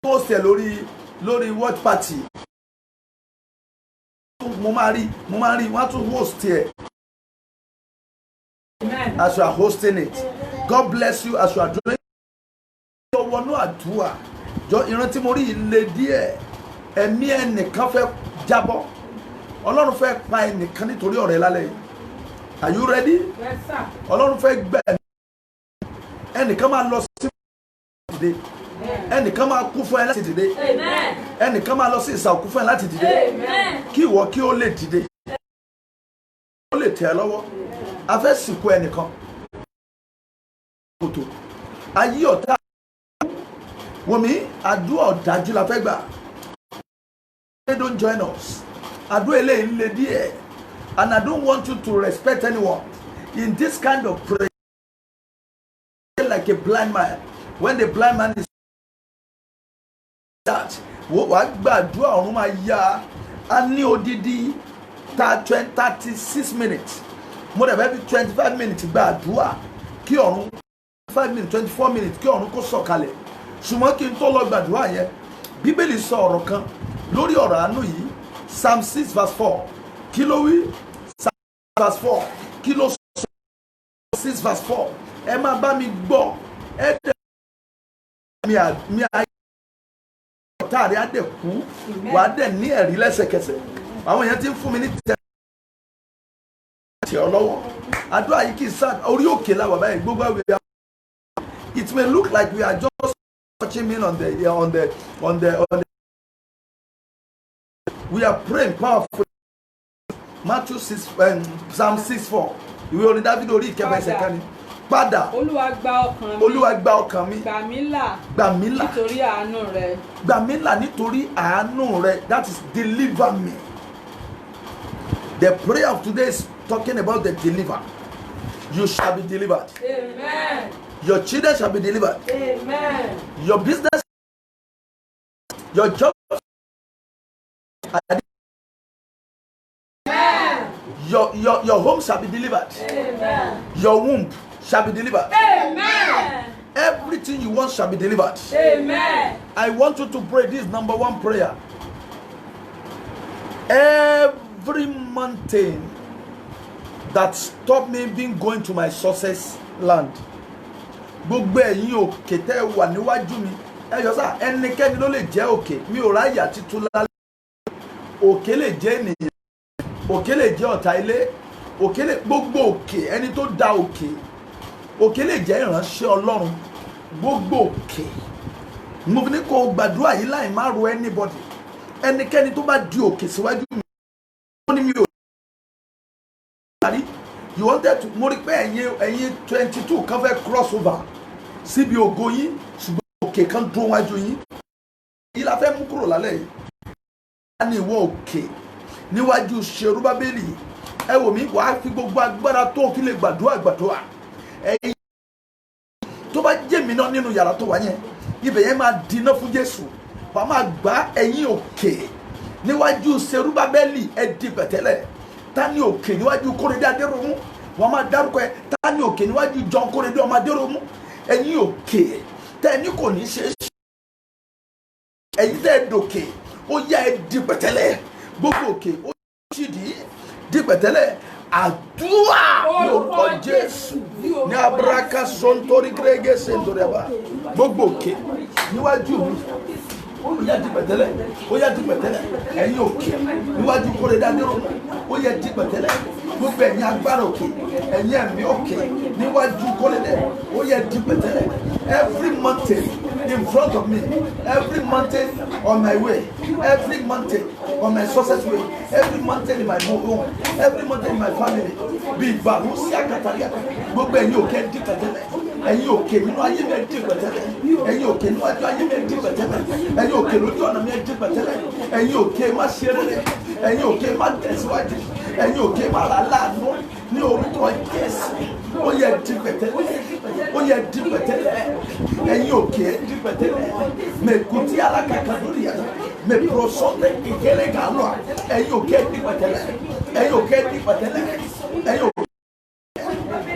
Speaker 1: Post ẹ lórí watch party. Mo máa rí wọ́n á tún host ẹ.
Speaker 2: Amen.
Speaker 1: As you are hosting it. God bless you as you are doing. Jọ wọnú àdúrà. Jọ ìrántí mo rí ilé díẹ̀. Ẹ̀mí ẹnìkan fẹ́ jábọ́. Ọlọ́run fẹ́ pa ẹnìkan nítorí ọ̀rẹ́ lálẹ́ yìí. Are you ready?
Speaker 2: Yes, sir.
Speaker 1: Ọlọ́run fẹ́ gbẹ ẹnìkan máa lọ sí dìde. Ẹnìkan máa kú fún ẹ láti dìde.
Speaker 2: Amen.
Speaker 1: Ẹnìkan máa lọ sí ìsà òkú fún ẹ láti dìde.
Speaker 2: Amen.
Speaker 1: Kí ìwọ kí ó lè dìde. Ó lè tẹ̀ ẹ́ lọ́wọ́. A fẹ́ sìnkú ẹnìkan. Kòtò. Ayé ọ̀tá. Wòmí àdúrà ọ̀dájú la fẹ́ gbà. They don't join us. Àdúrà eléyìí ń le díẹ̀. And I don't want you to respect anyone. In this kind of prayer, like a blind man. When the blind man is that, wàá gbàdúrà ọ̀run máa yá. A ní odidi 36 minutes. Mo dẹ̀ fẹ́ bí 25 minutes gbàdúrà kí ọ̀run 5 minutes 24 minutes kí ọ̀run kó sọ̀kalẹ̀. Ṣùgbọ́n kí n tó lọ gbàdúrà yẹn, Bíbélì sọ ọ̀rọ̀ kan lórí ọ̀rọ̀ àánú yìí. Psalm 6 verse 4. Kí ló wí? Psalm 6 verse 4. Kí ló sọ? 6 verse 4. Ẹ máa bá mi gbọ́. Ẹ dẹ̀ mi ayé ọ̀tá rẹ̀ á dẹ̀ kú. Wà á dẹ̀ ní ẹ̀rí lẹ́sẹ̀kẹsẹ̀. Àwọn èèyàn ti ń fún mi ní tẹ̀ ọ́ lọ́wọ́. Àdúrà yìí kì í sá orí òkè láwà báyìí gbogbo àwọn èèyàn. It may look like we are just touching me on the we are praying powerfully. Matthew 6 Psalm 6:4. Ìwé orin Dáfídì orí ìkẹfà ẹsẹ̀ kan ni. Padà.
Speaker 2: Olúwa gba ọkàn mi.
Speaker 1: Olúwa gba ọkàn mi.
Speaker 2: Gbà mí là.
Speaker 1: Gbà mí là.
Speaker 2: Nítorí àánú rẹ.
Speaker 1: Gbà mí là nítorí àánú rẹ. That is deliver me. The prayer of today is talking about the deliver. You shall be delivered.
Speaker 2: Amen.
Speaker 1: Your children shall be delivered.
Speaker 2: Amen.
Speaker 1: Your business, your job,
Speaker 2: Amen.
Speaker 1: your home shall be delivered.
Speaker 2: Amen.
Speaker 1: Your womb shall be delivered.
Speaker 2: Amen.
Speaker 1: Everything you want shall be delivered.
Speaker 2: Amen.
Speaker 1: I want you to pray this number one prayer. Every mountain that stopped me being going to my success land. Gbogbo ẹ̀yin òkè tẹ́ wà níwájú mi. Ẹ jọ̀ọ́ sà, ẹnikẹ́ni ló lè jẹ́ òkè. Mi ò ráyè àti tú lálẹ́. Òkè lè jẹ́ ènìyàn. Òkè lè jẹ́ ọ̀tá ilé. Òkè lè gbogbo òkè ẹni tó dá òkè. Òkè lè jẹ́ ìránṣẹ́ Ọlọ́run. Gbogbo òkè. Mo fi ní kó gbàdúrà yìí láì má ro anybody. Ẹnikẹ́ni tó bá di òkè síwájú mi. Ó ní mi ò. You wanted to mo rí pé ẹ̀yin 22 kan fẹ́ cross over síbi ògo yín ṣùgbọ́n òkè kan dúró wájú yín. Èyí la fẹ́ mú kúrò lálẹ́ yìí. A ní ìwọ òkè níwájú Ṣerúbábélì. Ẹ wò mí wàá fi gbogbo agbára tó fi lè gbàdúrà. Ẹ̀yin tó bá jẹ́ mi náà nínú yàrá tó wà yẹn ibẹ̀ yẹn máa dínà fún Jésù. Wàá máa gbá ẹ̀yin òkè níwájú Ṣerúbábélì ẹ di pẹ̀tẹ́lẹ̀. Tani òkè níwájú Kóredé Adéròmú wọ́n máa dárúkọ ẹ. Tani òkè níwájú John Kóredé ọmọ Adéròmú. Ẹ̀yin òkè tẹ́ni kò ní ṣe é. Ẹ̀yin tẹ́ dòkè ó yá ẹ di pẹ̀tẹ́lẹ̀. Gbogbo òkè ó sì di pẹ̀tẹ́lẹ̀. Àdúrà lórúkọ Jésù ní abraka sontori grege sendoreba. Gbogbo òkè níwájú mi ó yá di pẹ̀tẹ́lẹ̀. Ó yá di pẹ̀tẹ́lẹ̀. Ẹ̀yin òkè níwájú Kóredé Adéròmú ó yá di pẹ̀tẹ́lẹ̀. Gbogbo ẹ̀yin agbára òkè ẹ̀yin ẹ̀mí òkè níwájú Kóredé ó yá di pẹ̀tẹ́lẹ̀. Every mountain in front of me, every mountain on my way, every mountain on my success way, every mountain in my home, every mountain in my family, be Barusia Catalia, gbogbo ẹ̀yin òkè di pẹ̀tẹ́lẹ̀, ẹ̀yin òkè nínú ayé mi di pẹ̀tẹ́lẹ̀, ẹ̀yin òkè nínú ayé mi di pẹ̀tẹ́lẹ̀, ẹ̀yin òkè lójú ọ̀nà mi di pẹ̀tẹ́lẹ̀, ẹ̀yin òkè má ṣe rere, ẹ̀yin òkè má tẹ̀síwájú, ẹ̀yin òkè má ra láàánú ní orúkọ Jésù. Ó yẹ di pẹ̀tẹ́lẹ̀, ó yẹ di pẹ̀tẹ́lẹ̀, ẹ̀yin òkè di pẹ̀tẹ́lẹ̀, mẹ̀kútí alákàkà lórí ẹ̀, mẹ̀pọ̀sọ́tẹ̀ ìkẹlẹ̀ gàlọ́, ẹ̀yin òkè di pẹ̀tẹ́lẹ̀, ẹ̀yin òkè di pẹ̀tẹ́lẹ̀, ẹ̀yin òkè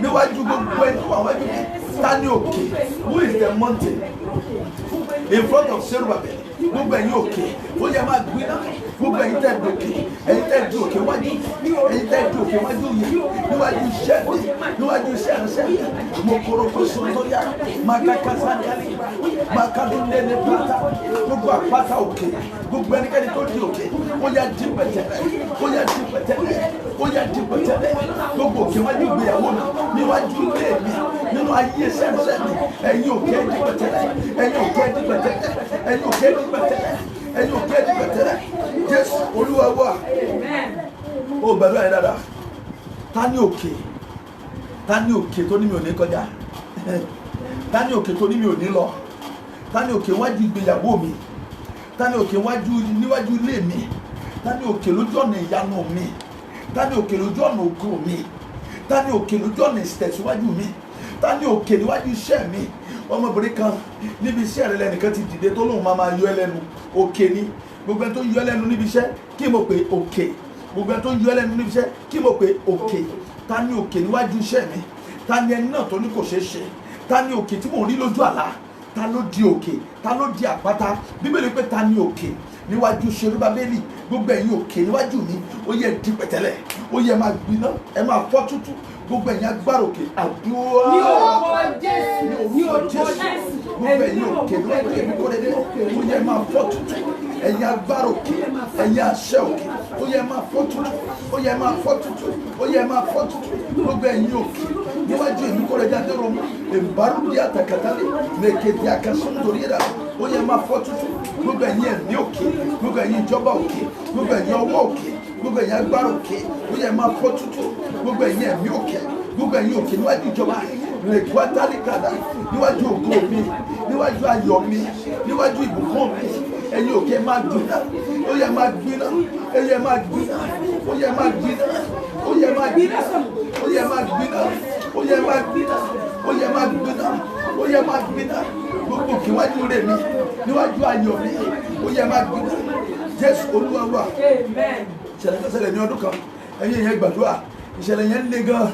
Speaker 1: níwájú gbogbo ẹni tó wà wájú mi. Ta ni òkè? Who is the mountain in front of Zerubbabel? Gbogbo ẹ̀yin òkè, ó yẹ máa gbiná. Gbogbo ẹ̀yin tẹ́ dòkè, ẹ̀yin tẹ́ di òkè wájú, ẹ̀yin tẹ́ di òkè wájú yìí, níwájú iṣẹ́ mi, níwájú iṣẹ́ ìránṣẹ́ mi. Mo kóró kó sọ́tọ́yà, máa káká sáńdálì, máa ká ló lé ní pátá. Gbogbo àpáta òkè, gbogbo ẹnikẹ́ni tó di òkè, ó yá di pẹ̀tẹ́lẹ̀, ó yá di pẹ̀tẹ́lẹ̀, ó yá di pẹ̀tẹ́lẹ̀. Gbogbo òkè wájú ìgbéyàwó mi, níwájú ilé mi, nínú ayé iṣẹ́ ìránṣẹ́ mi, ẹ̀yin òkè di pẹ̀tẹ́lẹ̀, ẹ̀yin òkè di pẹ̀tẹ́lẹ̀, ẹ̀yin òkè di pẹ̀tẹ́lẹ̀, ẹ̀yin òkè di pẹ̀tẹ́lẹ̀. Jésù Olúwa wa. Ó gbàdúrà yẹn dáadáa. Ta ni òkè? Ta ni òkè tó ní mi ò ní kọjá? Ta ni òkè tó ní mi ò ní lọ? Ta ni òkè wájú ìgbéyàwó mi? Ta ni òkè níwájú ilé mi? Ta ni òkè lójú ọ̀nà ìyanu mi? Ta ni òkè lójú ọ̀nà ògo mi? Ta ni òkè lójú ọ̀nà ìtẹ̀síwájú mi? Ta ni òkè níwájú iṣẹ́ mi? Ọmọbìnrin kan níbi iṣẹ́ rẹ̀ lẹ́nìkan ti dìde tó lóun máa yọ ẹ́ lẹ́nu. Òkè ni gbogbo ẹni tó yọ ẹ́ lẹ́nu níbi iṣẹ́ kí mo pè òkè. Gbogbo ẹni tó yọ ẹ́ lẹ́nu níbi iṣẹ́ kí mo pè òkè. Ta ni òkè níwájú iṣẹ́ mi? Ta ni ẹni náà tó ní kò ṣeé ṣe? Ta ni òkè tí mò ń rí lójú àlá? Ta ló di òkè? Ta ló di àpáta? Bíbélì pé ta ni òkè níwájú Ṣerúbábélì? Gbogbo ẹ̀yin òkè níwájú mi, ó yẹ di pẹ̀tẹ́lẹ̀, ó yẹ máa gbiná, ẹ máa fọ́ tútù. Gbogbo ẹ̀yin agbára òkè, àdúrà ní orúkọ Jésù, ní orúkọ Jésù. Gbogbo ẹ̀yin òkè níwájú èmi kò lè dé, ó yẹ máa fọ́ tútù. Ẹ̀yin agbára òkè, ẹ̀yin àṣẹ òkè, ó yẹ máa fọ́ tútù, ó yẹ máa fọ́ tútù, ó yẹ máa fọ́ tútù. Gbogbo ẹ̀yin òkè níwájú èmi kò lè dé adéròmù, ìbárùdí àtàkàtàlẹ̀, mèkèdè àkàsọ́ndòrí rà, ó yẹ máa fọ́ tútù. Gbogbo ẹ̀yin ẹ̀mí òkè, gbogbo ẹ̀yin ìjọba òkè, gbogbo ẹ̀yin ọwọ́ òkè, gbogbo ẹ̀yin agbára òkè, ó yẹ máa fọ́ tútù. Gbogbo ẹ̀yin ẹ̀mí òkè, gbogbo ẹ̀yin òkè níwájú ìjọba rẹ̀kwátálíkàdá, níwájú ògo mi, níwájú ayọ̀ mi, níwájú ìbùkún mi, ẹ̀yin òkè máa gbiná, ó yẹ máa gbiná, ó yẹ máa gbiná, ó yẹ máa gbiná, ó yẹ máa gbiná, ó yẹ máa gbiná, ó yẹ máa gbiná, ó yẹ máa gbiná, ó yẹ máa gbiná. Gbogbo òkè níwájú rẹ̀ mi, níwájú ayọ̀ mi, ó yẹ máa gbiná. Jésù Olúwa wa. Ìṣẹ̀lẹ̀ kan ṣẹlẹ̀ ní ọdún kan, ẹ̀yin yẹn gbàdúrà, ìṣẹ̀lẹ̀ yẹn le gan.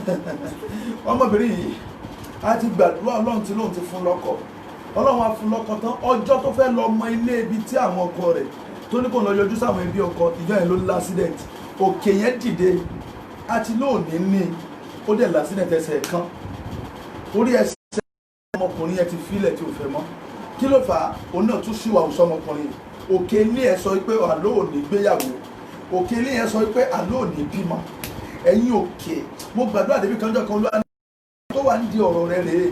Speaker 1: Ọmọbìnrin yìí a ti gbàdúrà, Ọlọ́run tí lóun ti fún lọ́kọ, Ọlọ́run á fún lọ́kọ tán. Ọjọ́ tó fẹ́ lọ mọ ilé ibi tí àwọn ọkọ rẹ̀ tó ní kò lọ yọjú sáwọn ẹbí ọkọ, ìjọ yẹn ló ní l'accident. Òkè yẹn dìde àti lóòní ní ó dẹ̀ l'accident ẹsẹ̀ kan, orí ẹsẹ̀ ọmọkùnrin yẹn ti fílẹ̀ tí ò fẹ́ mọ́. Kí ló fà á? Òun náà tún ṣìwà òsọ ọmọkùnrin. Òkè ilé ẹ̀ sọ pé àlọ́ òní gbéyàwó, òkè ilé ẹ̀ sọ pé àlọ́ òní bímọ. Ẹ̀yin òkè, mo gbàdúrà débi kanjọ́ kan lóra tó wà nídìí ọ̀rọ̀ rẹ̀ rèé,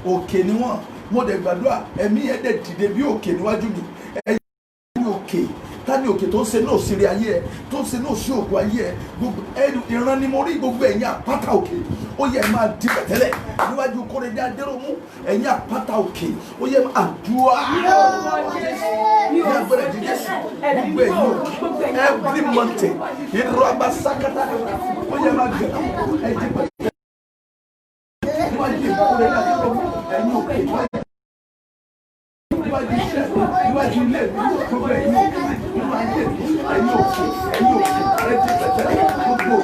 Speaker 1: òkè ni wọ́n. Mo dẹ̀ gbàdúrà ẹ̀mí yẹn dẹ̀ dìde bí òkè níwájú mi. Ẹ̀yin òkè, ta ni òkè tó ń ṣe náà sírí ayé ẹ, tó ń ṣe náà sí òkú ayé ẹ? Gbogbo ìran ni mo rí, gbogbo ẹ̀yin àpáta òkè, ó yẹ máa di pẹ̀tẹ́lẹ̀ níwájú Kóredé Adéròmù. Ẹ̀yin àpáta òkè, ó yẹ máa àdúrà ní agbára di Jésù. Gbogbo ẹ̀yin òkè, every mountain, ìrọ̀ abasakata, ó yẹ máa gẹ̀rọ ẹ̀jẹ̀ pẹ̀tẹ́lẹ̀ níwájú Kóredé Adéròmù. Ẹ̀yin òkè, níwájú iṣẹ́, níwájú ilé mi, gbogbo ẹ̀yin òkè, níwájú ayé mi, ẹ̀yin òkè, ẹ̀jẹ̀ pẹ̀tẹ́lẹ̀ gbogbo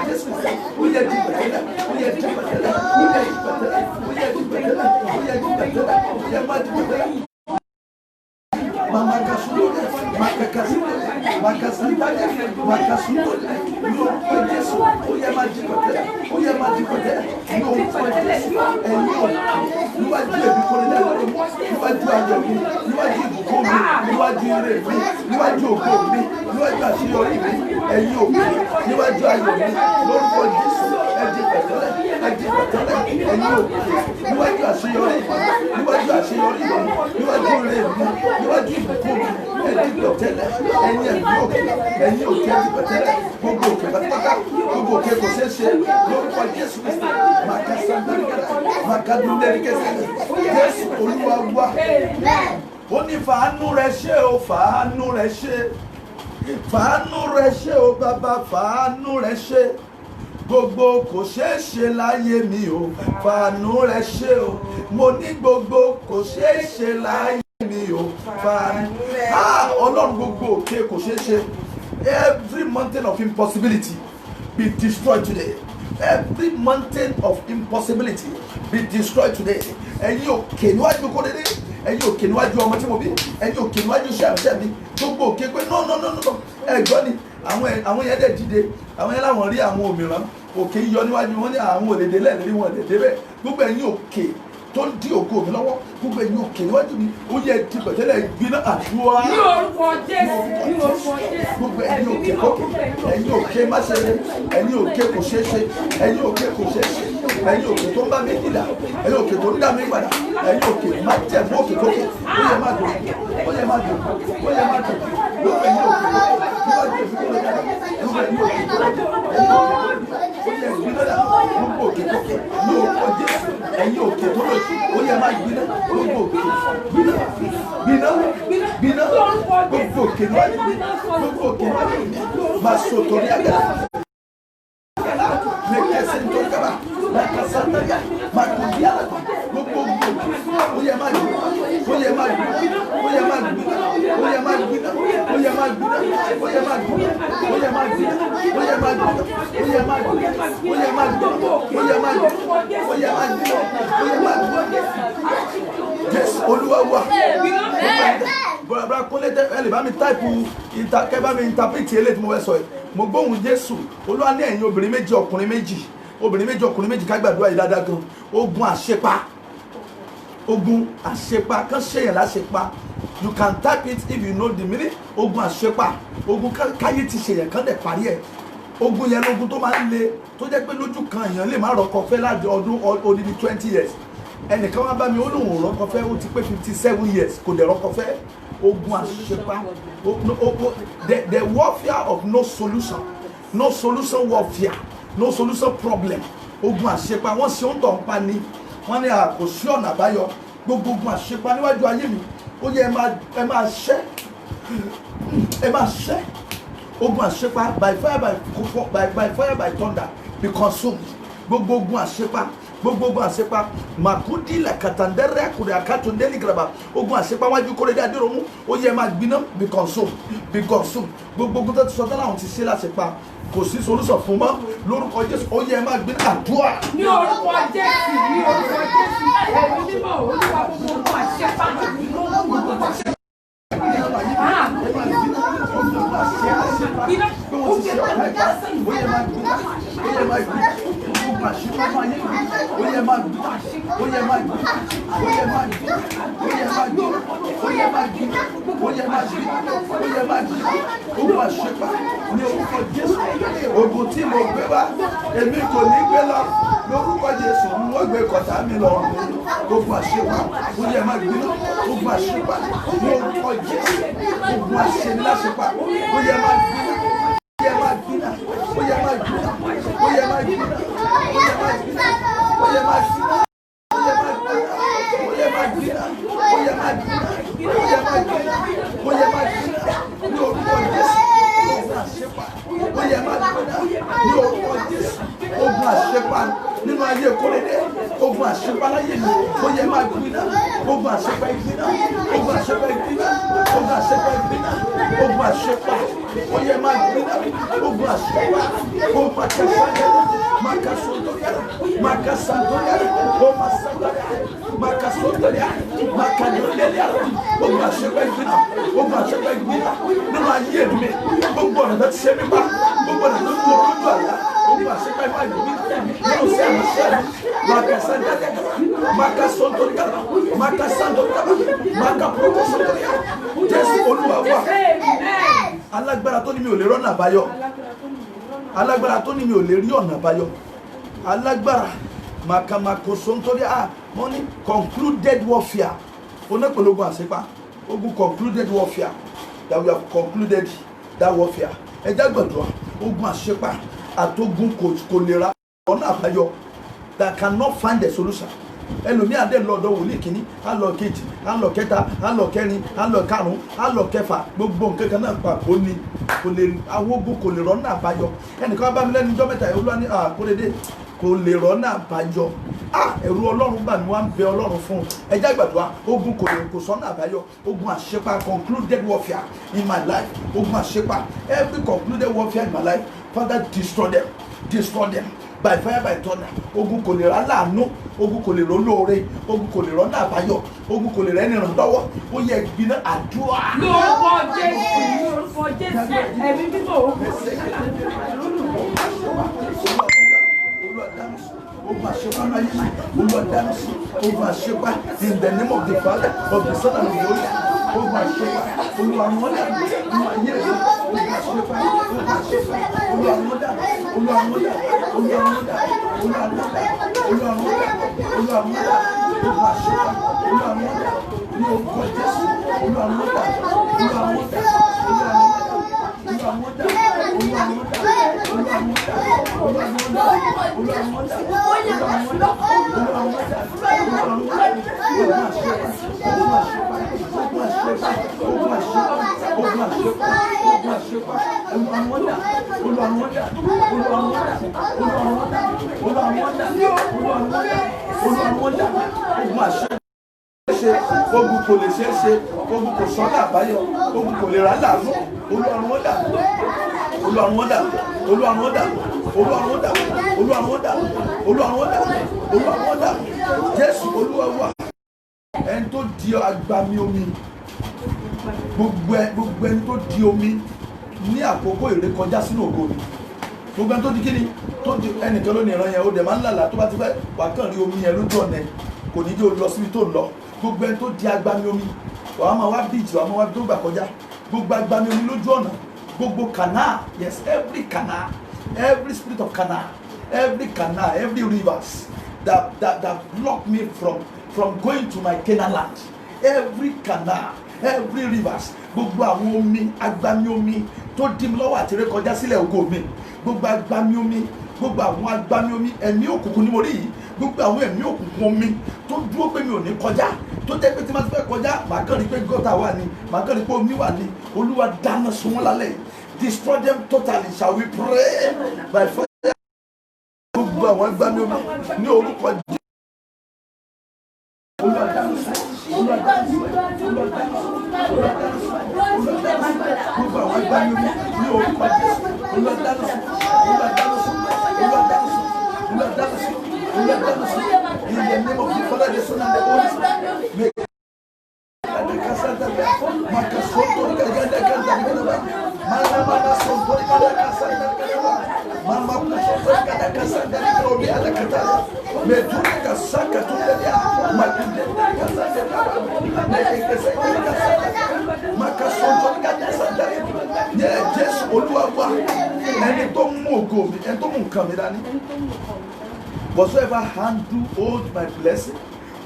Speaker 1: Jésù. Ó yẹ di pẹ̀tẹ́lẹ̀, ó yẹ di pẹ̀tẹ́lẹ̀, ó yẹ di pẹ̀tẹ́lẹ̀, ó yẹ di pẹ̀tẹ́lẹ̀, ó yẹ di pẹ̀tẹ́lẹ̀, ó yẹ máa di pẹ̀tẹ́lẹ̀. Mama kasundole, makakasundole, makasandale, makasundole. Lórúkọ Jésù, ó yẹ máa di pẹ̀tẹ́lẹ̀, ó yẹ máa di pẹ̀tẹ́lẹ̀. Lórúkọ Jésù, ẹ̀yin òkè, níwájú èmi Kóredé Adéròmù, níwájú ayọ̀ mi, níwájú ìbùkún mi, níwájú ire mi, níwájú ògo mi, níwájú àṣeyọrí mi, ẹ̀yin òkè, níwájú ayọ̀ mi, lórúkọ Jésù, ẹ di pẹ̀tẹ́lẹ̀, ẹ̀yin òkè, níwájú àṣeyọrí mi, níwájú àṣeyọrí mi, níwájú ìbùkún rẹ̀ mi níwájú ìbùkún mi ẹ̀dí pẹ̀tẹ́lẹ̀ ẹ̀yin ẹ̀mí òkè ẹ̀yin òkè ẹ̀dí pẹ̀tẹ́lẹ̀ gbogbo òkè pátápátá gbogbo òkè kò ṣeé ṣe lórúkọ Jésù Kristi màkàdúndẹ́rìkẹ́sẹ̀ Jésù Olúwa wa ó ní fàánú rẹ̀ ṣe o fàánú rẹ̀ ṣe fàánú rẹ̀ ṣe o bàbá fàánú rẹ̀ ṣe gbogbo kò ṣeé ṣe láyé mi o fàánú rẹ̀ ṣe o mo ní gbogbo kò ṣeé ṣe láyé mi o fàánú Ọlọ́run gbogbo òkè kò ṣeé ṣe every mountain of impossibility be destroyed today every mountain of impossibility be destroyed today ẹ̀yin òkè níwájú kó dédé ẹ̀yin òkè níwájú ọmọ tí mo bí ẹ̀yin òkè níwájú iṣẹ́ àṣẹ mi gbogbo òkè pé no ẹ̀gbọ́n ni àwọn yẹn dẹ̀ dìde àwọn yẹn láwọn rí àwọn òmìrán òkè yọ níwájú wọn ní àwọn òdèdè lẹ́ẹ̀rí wọn òdèdè bẹ́ẹ̀ gbogbo ẹ̀yin òkè tó ń dí ògo mi lọ́wọ́ gbogbo ẹ̀yin òkè níwájú mi ó yẹ ti pẹ̀tẹ́lẹ̀ gbiná àdúrà
Speaker 2: ní orúkọ Jésù ní orúkọ Jésù
Speaker 1: gbogbo ẹ̀yin òkè kókè ẹ̀yin òkè má ṣe ṣe ẹ̀yin òkè kò ṣeé ṣe ẹ̀yin òkè kò ṣeé ṣe ẹ̀yin òkè tó ń bá mi dìlà ẹ̀yin òkè tó ń dá mi padà ẹ̀yin òkè má jẹ̀ mọ́ òkè kókè ó yẹ má dùn ó yẹ má dùn ó yẹ má dùn gbogbo ẹ̀yin òkè níwájú ìfúnpọ̀ gbogbo ẹ̀yin òkè ó yẹ gbiná gbogbo òkè kókè ní orúkọ Jésù ẹ̀yin òkè tó lọ ó yẹ má gbiná gbogbo òkè gbiná gbogbo òkè níwájú gbogbo òkè níwájú má so torí àgbà mẹkẹsẹ tó kaba mẹkẹsẹ tó yà má kò bí àlà gbogbo òkè ó yẹ má gbiná ó yẹ má gbiná ó yẹ má gbiná ó yẹ má gbiná ó yẹ má gbiná ó yẹ má gbiná ó yẹ má gbiná ó yẹ má gbiná ó yẹ má gbiná ó yẹ má gbiná ó yẹ má gbiná ó yẹ má gbiná Jésù Olúwa wa bọ̀dọ̀ kúnlẹ̀ ẹ lè bá mi táìpù kẹ́ bá mi interpret eléyìí tí mo fẹ́ sọ yìí mo gbóhùn Jésù Olúwa ní ẹ̀yin obìnrin méjì ọkùnrin méjì ká gbàdúrà yìí dáadáa gan ogun àṣepa kan ṣèyàn láṣepa you can type it if you know the meaning ogun àṣepa ogun káyé ti ṣèyàn kan dẹ̀ parí ẹ̀ ogun yẹn lógun tó máa ń le tó jẹ́ pé lójú kan èèyàn lè má rọ́kọ fẹ́ láti ọdún odidi 20 years ẹnìkan wá bá mi ó lóun rọ́kọ fẹ́ ó ti pé 57 years kò dẹ̀ rọ́kọ fẹ́ ogun àṣepa the warfare of no solution warfare no solution problem ogun àṣepa wọ́n ṣe ń tọ̀ ń pa ni wọ́n ní kò sí ọ̀nà àbáyọ gbogbo ogun àṣepa níwájú ayé mi ó yẹ ẹ máa ṣẹ́ ogun àṣepa by fire by thunder be consumed gbogbo ogun àṣepa makudi la katandere kure akatundeli graba ogun àṣepa wájú kórè dé adéròmú ó yẹ máa gbiná be consumed gbogbo ogun tó ti sọ tán láwọn ti ṣe láṣepa kò sí solution fún mọ́ lórúkọ Jésù ó yẹ máa gbiná àdúrà.
Speaker 2: ní orúkọ Jésù ẹ̀mí mímọ́ Olúwa gbogbo ogun àṣepa
Speaker 1: ogun tí mo gbé wá èmi kò ní gbé lọ lórúkọ Jésù wọ́n gbé kọ̀tà mi lọ ogun àṣepa ó yẹ má gbé ogun àṣepa ní orúkọ Jésù ogun àṣeni láṣepa ó yẹ má gbé ó yẹ má gbé ó yẹ má gbé ó yẹ má gbé ó yẹ má gbé ó yẹ má gbé ó yẹ má gbé ó yẹ má gbé ó yẹ má gbé ní orúkọ Jésù ogun àṣepa ó yẹ má gbé ní orúkọ Jésù ogun àṣepa nínú ayé Kórédé ogun àṣepa láyé mi ó yẹ má gbé ogun àṣepa ìgbìnà ogun àṣepa ìgbìnà ogun àṣepa ìgbìnà ogun àṣepa ó yẹ má gbé ogun àṣepa ó makasantoliara ó makasantoliara ogun àṣepa ìgbìnà nínú ayé mi gbogbo ọ̀nà tó ti ṣe mí pa gbogbo ọ̀nà tó ti lójú àlá ogun àṣepa ìgbìnà nínú sí àwọn ṣẹ́ẹ̀mí makasantoliara makaprokosantoliara Jésù Olúwa wa alágbára tó ní mi ò lè rọ́nà àbáyọ alágbára tó ní mi ò lè rí ọ̀nà àbáyọ alágbára makamako sontori wọ́n ní concluded warfare onípológun àṣepá ogun concluded warfare that we have concluded that warfare ẹjẹ́ gbàdúrà ogun àṣepá àtogun kò lè ra ọ̀nà àbáyọ that cannot find the solution. ẹlòmí àdé lọ́dọ̀ wòlíì kìíní á lọ kejì á lọ kẹta á lọ kẹrin á lọ karùn-ún á lọ kẹfà gbogbo nǹkan kan náà papọ̀ ni kò lè awógun kò lè rọ́nà àbáyọ. ẹnìkan bá mi lẹ́nu ọjọ́ mẹ́ta olúwa ní àkórèdè kò lè rọ́nà àbáyọ. ẹ̀rù ọlọ́run bá mi wá ń bẹ ọlọ́run fún un ẹjẹ́ gbàdúrà ogun kò sọ́nà àbáyọ. ogun àṣepá concluded warfare in my life. ogun àṣepá every concluded warfare in my life, Father, destroy them by fire by thunder. ogun kò lè rà láàánú, ogun kò lè rọ lóore, ogun kò lè rọ́nà àbáyọ, ogun kò lè rẹ́ni ràn lọ́wọ́. ó yẹ gbiná àdúrà.
Speaker 2: lórúkọ Jésù ẹ̀mí bíbọ̀
Speaker 1: ogun àṣepá láyé olúwa dáná sí ogun àṣepá in the name of the Father, of the Son and of the Holy Spirit. ogun àṣepá olúwa mọ́lẹ̀ olúwa yẹ ogun àṣepá olúwa mọ́lẹ̀ olúwa mọ́lẹ̀ olúwa mọ́lẹ̀ olúwa mọ́lẹ̀ olúwa mọ́lẹ̀ olúwa mọ́lẹ̀ ogun àṣepá olúwa mọ́lẹ̀ ní orúkọ Jésù olúwa mọ́lẹ̀ olúwa mọ́lẹ̀ olúwa ogun kò lè ṣeé ṣe, ogun kò sọ́nà àbáyọ, ogun kò lè rà láàánú. Olúwa wọ́n dà, Olúwa wọ́n dà, Olúwa wọ́n dà, Olúwa wọ́n dà, Olúwa wọ́n dà, Olúwa wọ́n dà, Olúwa wọ́n dà. Jésù Olúwa wà. Ẹni tó di agbami omi, gbogbo ẹni tó di omi ní àkókò ìrékọjá sínú ògo mi. Gbogbo ẹni tó di kíni, tó di ẹnìkan ló ní ìran yẹn, ó dẹ̀ máa ń lálàá tó bá ti fẹ́ wà kàn rí omi yẹn lójú ọ̀nà kò ní jẹ́ o lọ síbi tó ń lọ. Gbogbo ẹni tó di agbami omi, wàá máa wá bíìtì, wàá máa wá tó gbà kọjá. Gbogbo agbami omi lójú ọ̀nà, gbogbo canal, yes, every canal, every spirit of canal, every rivers that block me from going to my Canaan land, every canal, every rivers, gbogbo àwọn omi agbami omi tó dí mi lọ́wọ́ àti rékọjá sílẹ̀ ògo mi, gbogbo agbami omi, gbogbo àwọn agbami omi ẹ̀mí òkùnkùn ní mo rí yìí, gbogbo àwọn ẹ̀mí òkùnkùn omi tó dúró pé mi ò ní kọjá, tó jẹ́ pé tí ma ti fẹ́ kọjá màá kàn rí pé gọ́tà wà ní, màá kàn rí pé omi wà ní. Olúwa dáná sun wọ́n lálẹ́, destroy them totally. Shall we pray by fire? Gbogbo àwọn agbami omi ní orúkọ Jésù. Olúwa dáná sun, Olúwa dáná sun, Olúwa dáná sun, Olúwa dáná sun, Olúwa dáná sun. Gbogbo àwọn agbami omi ní orúkọ Jésù. Olúwa dáná sun, Olúwa dáná sun, Olúwa dáná sun, Olúwa dáná sun, Olúwa dáná sun. In the name of the Father, the Son, and the Holy Spirit. Jésù Olúwa wà, ẹni tó mú ògo mi, ẹni tó mú nǹkan mi dání. Whatsoever hand do hold my blessing,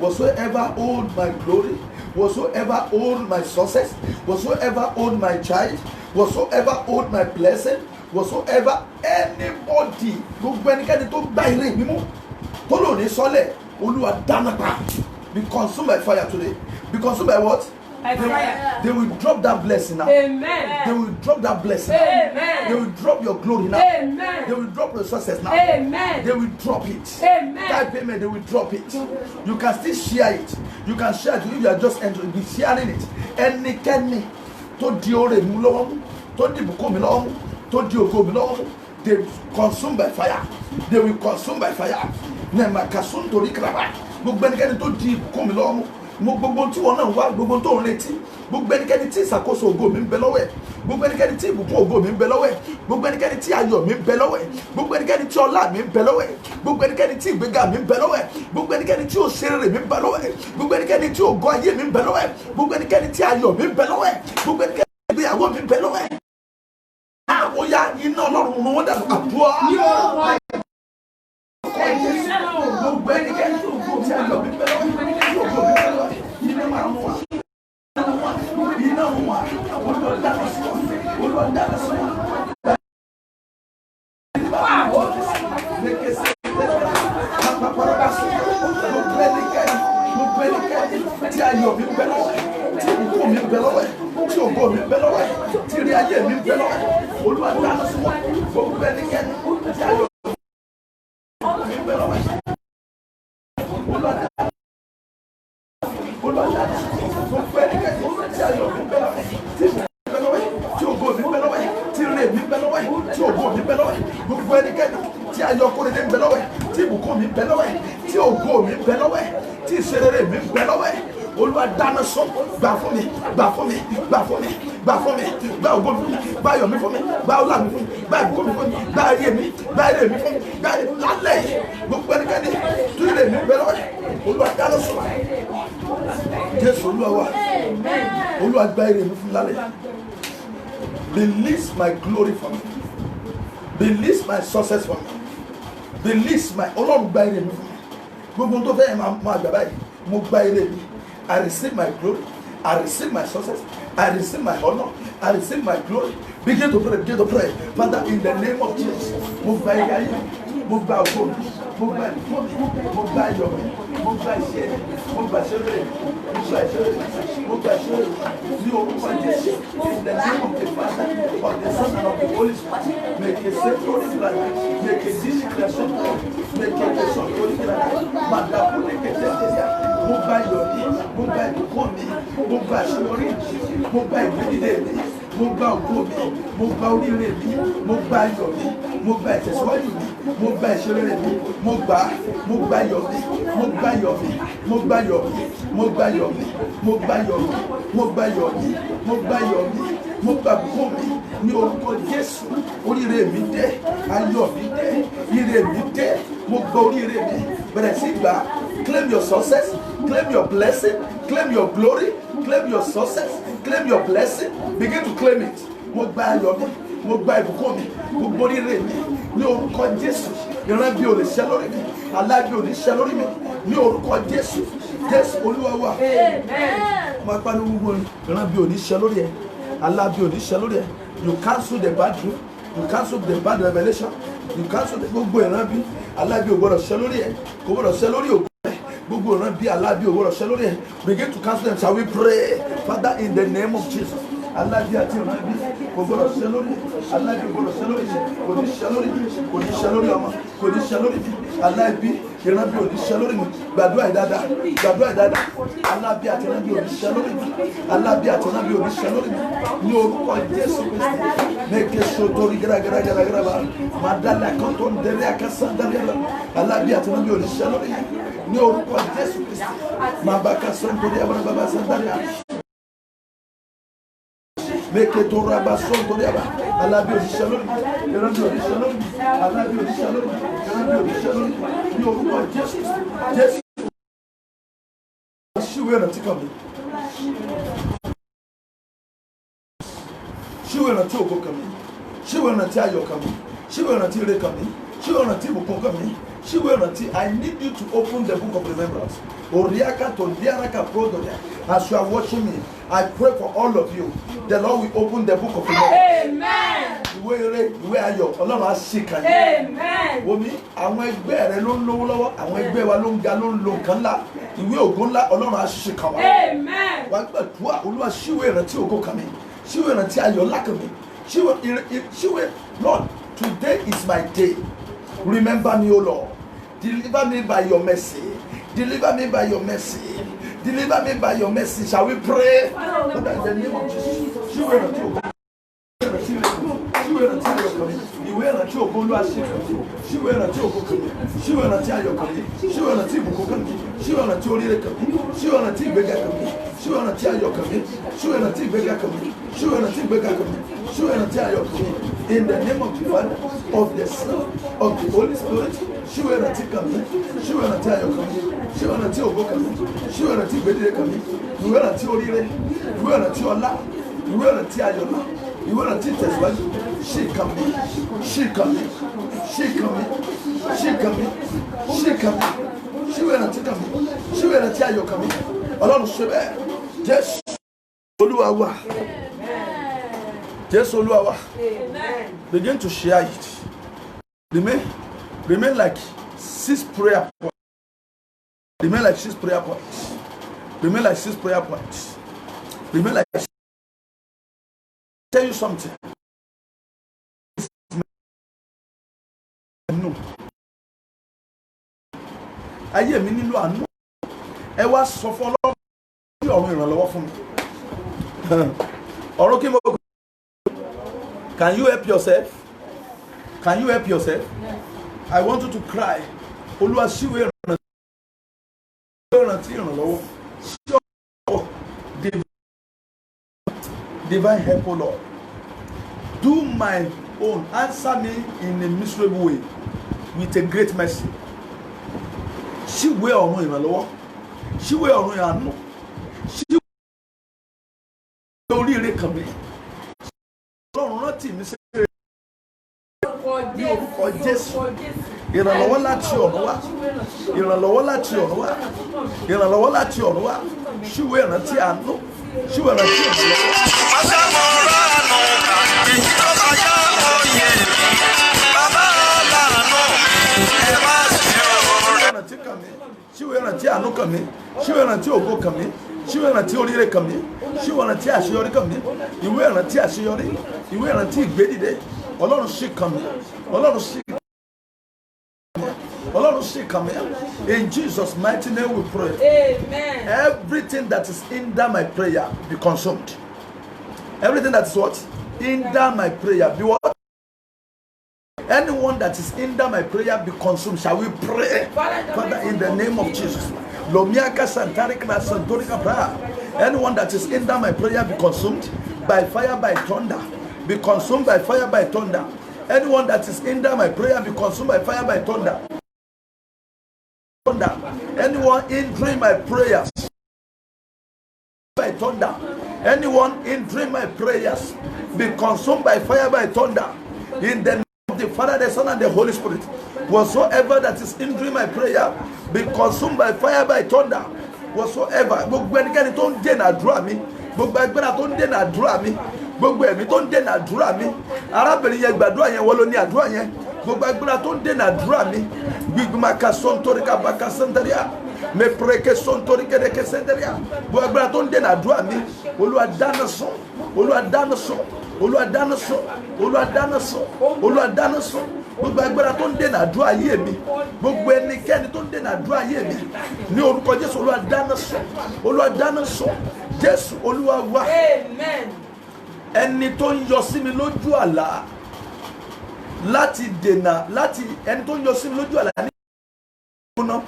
Speaker 1: whatsoever hold my glory, whatsoever hold my success, whatsoever hold my child, whatsoever hold my blessing, whatsoever anybody, gbogbo ẹnikẹ́ni tó gbá ire mi mú, tó lò ní sọ́lẹ̀, Olúwa dáná pa. Be consumed by fire today. Be consumed by what? They will drop that blessing now.
Speaker 2: Amen.
Speaker 1: They will drop that blessing.
Speaker 2: Amen.
Speaker 1: They will drop your glory now.
Speaker 2: Amen.
Speaker 1: They will drop your success now.
Speaker 2: Amen.
Speaker 1: They will drop it.
Speaker 2: Amen.
Speaker 1: Type payment, they will drop it. You can still share it. You can share it if you are just entering. Be sharing it. Ẹnikẹ́ni tó di oore mi lọ́wọ́ mú, tó di ìbùkún mi lọ́wọ́ mú, tó di ògo mi lọ́wọ́ mú, they will consume by fire. They will consume by fire. Nema kasun torí kìlàbà. Gbogbo ẹnikẹ́ni tó di ìbùkún mi lọ́wọ́ mú, mo gbogbo tí wọn náà wá, gbogbo tó ń retí, gbogbo ẹnikẹ́ni tí ìṣàkóso ògo mi ń bẹ lọ́wọ́ ẹ̀, gbogbo ẹnikẹ́ni tí ìbùkún ògo mi ń bẹ lọ́wọ́ ẹ̀, gbogbo ẹnikẹ́ni tí ayọ̀ mi ń bẹ lọ́wọ́ ẹ̀, gbogbo ẹnikẹ́ni tí ọlá mi ń bẹ lọ́wọ́ ẹ̀, gbogbo ẹnikẹ́ni tí ìgbéga mi ń bẹ lọ́wọ́ ẹ̀, gbogbo ẹnikẹ́ni tí òṣèré mi ń bẹ lọ́wọ́ ẹ̀, gbogbo ẹnikẹ́ni tí ògo ayé mi ń bẹ lọ́wọ́ ẹ̀, gbogbo ẹnikẹ́ni tí ayọ̀ mi ń bẹ lọ́wọ́ ẹ̀, gbogbo ẹnikẹ́ni tí ìgbéyàwó mi ń bẹ lọ́wọ́ ẹ̀. Àwọn ya iná Ọlọ́run run wọ́n dànù àdúrà. Gbogbo ẹnikẹ́ni tí ògo tí ayọ̀ mi ń bẹ lọ́wọ́ ẹ̀, tí ògo mi ń bẹ lọ́wọ́ ẹ̀, iná máa run wọ́n. ayọ̀ mi ń bẹ lọ́wọ́ ẹ̀, tí ìbùkún mi ń bẹ lọ́wọ́ ẹ̀, tí ògo mi ń bẹ lọ́wọ́ ẹ̀, tí ìrìn ayé mi ń bẹ lọ́wọ́ ẹ̀. Olúwa dáná sí wọn gbogbo ẹnikẹ́ni tí ayọ̀ mi ń bẹ lọ́wọ́ ẹ̀. Olúwa dáná sí gbogbo ẹnikẹ́ni tí ayọ̀ mi ń bẹ lọ́wọ́ ẹ̀, tí ìbùkún mi ń bẹ lọ́wọ́ ẹ̀, tí ògo mi ń bẹ lọ́wọ́ ẹ̀, tí ìrìn mi ń bẹ lọ́wọ́ ẹ̀, tí ògo mi ń bẹ lọ́wọ́ ẹ̀. Gbogbo ẹnikẹ́ni tí ayọ̀ kórede ń bẹ lọ́wọ́ ẹ̀, tí ìbùkún mi ń bẹ lọ́wọ́ ẹ̀, tí ògo mi ń bẹ lọ́wọ́ ẹ̀, tí ìṣerere mi ń bẹ lọ́wọ́ ẹ̀. Olúwa dáná sọ gbà fún mi, gbà fún mi, gbà fún mi, gbà fún mi, gbà ògo mi fún mi, gbà ayọ̀ mi fún mi, gbà ọlá mi fún mi, gbà ìbùkún mi fún mi, gbà ayé mi, gbà ire mi fún mi, gbà lálẹ́ yìí gbogbo ẹnikẹ́ni tó ire mi ń bẹ lọ́wọ́ ẹ̀. Olúwa dáná sọ Jésù Olúwa wa, Olúwa gbà ire mi fún mi lálẹ́. Release my glory for me, release my success for me, release my Ọlọ́run gbà ire mi fún mi. Gbogbo tó fẹ́ yẹn máa gbà báyìí, mo gbà ire mi. I receive my glory, I receive my success, I receive my honor, I receive my glory. Begin to pray, begin to pray. Father, in the name of Jesus, mo gba ire ayé, mo gba ògo mi, mo gba ìbùkún mi, mo gba ayọ̀ mi, mo gba iṣẹ́ mi, mo gba ìṣeré mi, mo gba ìṣeré mi, mo gba ìṣeré mi. Ní orúkọ Jésù, in the name of the Father, of the Son, and of the Holy Spirit, make a safe glory flag, make a declaration, make a nation glory flag. Madapu make a tẹ̀síà, mo gba ayọ̀ mi, mo gba ìbùkún mi, mo gba ìṣeré mi, mo gba ìgbédìde mi, mo gba ògo mi, mo gba oríire mi, mo gba ayọ̀ mi, mo gba ìtẹ̀síwájú mi, mo gba ìṣeré mi, mo gba ayọ̀ mi, mo gba ayọ̀ mi, mo gba ayọ̀ mi, mo gba ayọ̀ mi, mo gba ayọ̀ mi, mo gba ayọ̀ mi, mo gba ayọ̀ mi, mo gba ìbùkún mi ní orúkọ Jésù. Oríire mi dé, ayọ̀ mi dé, ire mi dé, mo gba oríire mi. Bẹ̀rẹ̀ sí gbà, claim your success, claim your blessing, claim your glory, claim your success, claim your blessing. Begin to claim it. Mo gba ayọ̀ mi, mo gba ìbùkún mi, mo gba oríire mi ní orúkọ Jésù. Ìran bí ò lè ṣẹ lórí mi, àlá bí ò lè ṣẹ lórí mi ní orúkọ Jésù. Jésù Olúwa wa. Mo pa ní gbogbo ìran bí ò ní ṣẹ lórí ẹ, àlá bí ò ní ṣẹ lórí ẹ. You cancel the bad dream, you cancel the bad revelation, you cancel the gbogbo ìran bí àlá bí ò gbọdọ̀ ṣẹ lórí ẹ, kò gbọdọ̀ ṣẹ lórí òkú. Gbogbo ìran bí àlá bí ò gbọdọ̀ ṣẹ lórí ẹ. Begin to cancel them. Shall we pray? Father, in the name of Jesus. Aláàbí àti ìrànlẹ́bí kò gbọdọ̀ ṣẹ lórí, aláàbí kò gbọdọ̀ ṣẹ lórí, kò ní ṣẹ lórí, kò ní ṣẹ lórí ọmọ, kò ní ṣẹ lórí mi, aláàbí ìrànlẹ́bí ò ní ṣẹ lórí mi. Gbàdúrà ìdáadáa, gbàdúrà ìdáadáa. Aláàbí àti ìrànlẹ́bí ò ní ṣẹ lórí mi, aláàbí àti ìrànlẹ́bí ò ní ṣẹ lórí mi. Ní orúkọ Jésù Kristi, mẹ́kẹ́ sotori gẹ́gẹ́gẹ́gẹ́gẹ́ bá máa dálé akọ́tọ̀ ń dẹ́rẹ́ akásán dálé rẹ̀. Aláàbí àti ìrànlẹ́bí ò ní ṣẹ lórí mi. Ní orúkọ Jésù Kristi, máa bá kásán torí abúlé bàbá sandálé. Make it to Rabba Sontoriaba, Alabi Shalom, Yarabi Shalom, Alabi Shalom, Yarabi Shalom, you are Jesus. She will not take me. She will not talk of me. She will not tell you coming. She will not tell you coming. She will not tell you coming. She will not tell. I need you to open the book of remembrance. Oriaka to Diaraka Prodoria. As you are watching me, I pray for all of you. The Lord will open the book of remembrance.
Speaker 2: Amen.
Speaker 1: Ìwé ayọ̀ Ọlọ́run á ṣí kan yín.
Speaker 2: Amen.
Speaker 1: Wòmí àwọn ẹgbẹ́ rẹ ló ń lówó lọ́wọ́, àwọn ẹgbẹ́ wa ló ń ga ló ń lo nǹkan ńlá. Ìwé ògo ńlá Ọlọ́run á ṣí kan wá.
Speaker 2: Amen.
Speaker 1: Wà á gbàdúrà Olúwa ṣíwé ìrántí ògo kan mi. Ṣíwé ìrántí ayọ̀ ńlá kan mi. Ṣíwé Lord, today is my day. Remember me, O Lord. Deliver me by your mercy. Deliver me by your mercy. Deliver me by your mercy. Shall we pray? Father, in the name of Jesus. Ṣíwé ìrántí ògo. Ṣíwé ìrántí ayọ̀ kan mi. Ìwé ìrántí ògo Olúwa ṣí kan mi. Ṣíwé ìrántí ògo kan mi. Ṣíwé ìrántí ayọ̀ kan mi. Ṣíwé ìrántí ìbùkún kan mi. Ṣíwé ìrántí oríire kan mi. Ṣíwé ìrántí ìgbéga kan mi. Ṣíwé ìrántí ayọ̀ kan mi. Ṣíwé ìrántí ìgbéga kan mi. Ṣíwé ìrántí ìgbéga kan mi. Ṣíwé ìrántí ayọ̀ kan mi. In the name of the Father, of the Son, of the Holy Spirit. Ṣíwé ìrántí kan mi. Ṣíwé ìrántí ayọ̀ kan mi. Ṣíwé ìrántí ògo kan mi. Ṣíwé ìrántí ìgbédìde kan mi. Ìwé ìrántí oríire. Ìwé ìrántí ọlá. Ìwé ìrántí ayọ̀ náà. Ìwé ìrántí ìtẹ̀síwájú. Ṣí kan mi. Ṣí kan mi. Ṣí kan mi. Ṣí kan mi. Ṣí kan mi. Ṣíwé ìrántí kan mi. Ṣíwé ìrántí ayọ̀ kan mi. Ọlọ́run ṣe bẹ́ẹ̀. Jésù Olúwa wa. Jésù Olúwa wa. Begin to share it. Remain like 6 prayer points. Remain like 6 prayer points. Remain like 6 prayer points. Remain like. Tell you something. No. Ayé mi nílò àánú. Ẹ wá sọ fún Ọlọ́run kí ọ̀run ìrànlọ́wọ́ fún mi. Ọ̀run kí mo. Can you help yourself? Can you help yourself? I want you to cry. Olúwa ṣíwé ìrántí ìrànlọ́wọ́. Divine help, O Lord. Do my own. Answer me in a miserable way with a great mercy. Ṣíwé ọ̀run ìrànlọ́wọ́. Ṣíwé ọ̀run ìrànú. Ṣíwé oríire kan mi. Ọlọ́run rántí mi sí ní orúkọ Jésù. Ìrànlọ́wọ́ láti ọ̀run wá. Ìrànlọ́wọ́ láti ọ̀run wá. Ìrànlọ́wọ́ láti ọ̀run wá. Ṣíwé ìrántí àánú. Ṣíwé ìrántí ìrànlọ́wọ́. Ṣíwé ìrántí àánú kàn mí. Ṣíwé ìrántí ògo kàn mí. Ṣíwé ìrántí oríire kàn mí. Ṣíwé ìrántí àṣeyọrí kàn mí. Ìwé ìrántí àṣeyọrí. Ìwé ìrántí ìgbédìde. Ọlọ́run ṣì kàn mí. Ọlọ́run ṣì kàn mí. Ọlọ́run ṣì kàn mí. In Jesus' mighty name we pray.
Speaker 2: Amen.
Speaker 1: Everything that is hinder my prayer be consumed. Everything that is what? Hinder my prayer be what? Anyone that is hinder my prayer be consumed. Shall we pray? Father, in the name of Jesus. Anyone that is hinder my prayer be consumed by fire, by thunder. Be consumed by fire, by thunder. Anyone that is hinder my prayer be consumed by fire, by thunder. Anyone hindering my prayers by thunder. Anyone hindering my prayers be consumed by fire, by thunder. In the name of the Father, the Son, and the Holy Spirit. Whatsoever that is hindering my prayer be consumed by fire, by thunder. Whatsoever. Gbogbo ẹnikẹ́ni tó ń dènà àdúrà mi. Gbogbo agbára tó ń dènà àdúrà mi. Gbogbo ẹ̀mí tó ń dènà àdúrà mi. Arábìnrin yẹn gbàdúrà yẹn wọ́n ló ní àdúrà yẹn. Gbogbo agbára tó ń dènà àdúrà mi. Gbígbìmọ̀ ká sọ́ntorí ká bá ká sẹ́ńtẹ́ríà. Me preke sọ́ntorí kéde sẹ́ńtẹ́ríà. Gbogbo agbára tó ń dènà àdúrà mi. Olúwa dáná sun. Olúwa dáná sun. Olúwa dáná sun. Olúwa dáná sun. Olúwa dáná sun. Gbogbo agbára tó ń dènà àdúrà ayé mi. Gbogbo ẹnikẹ́ni tó ń dènà àdúrà ayé mi. Ní orúkọ Jésù Olúwa dáná sun. Olúwa dáná sun. Jésù Olúwa wá.
Speaker 2: Amen.
Speaker 1: Ẹni tó ń yọ sí mi lójú àlá láti dènà láti ẹni tó ń yọ sí mi lójú àlá ní ìgbóná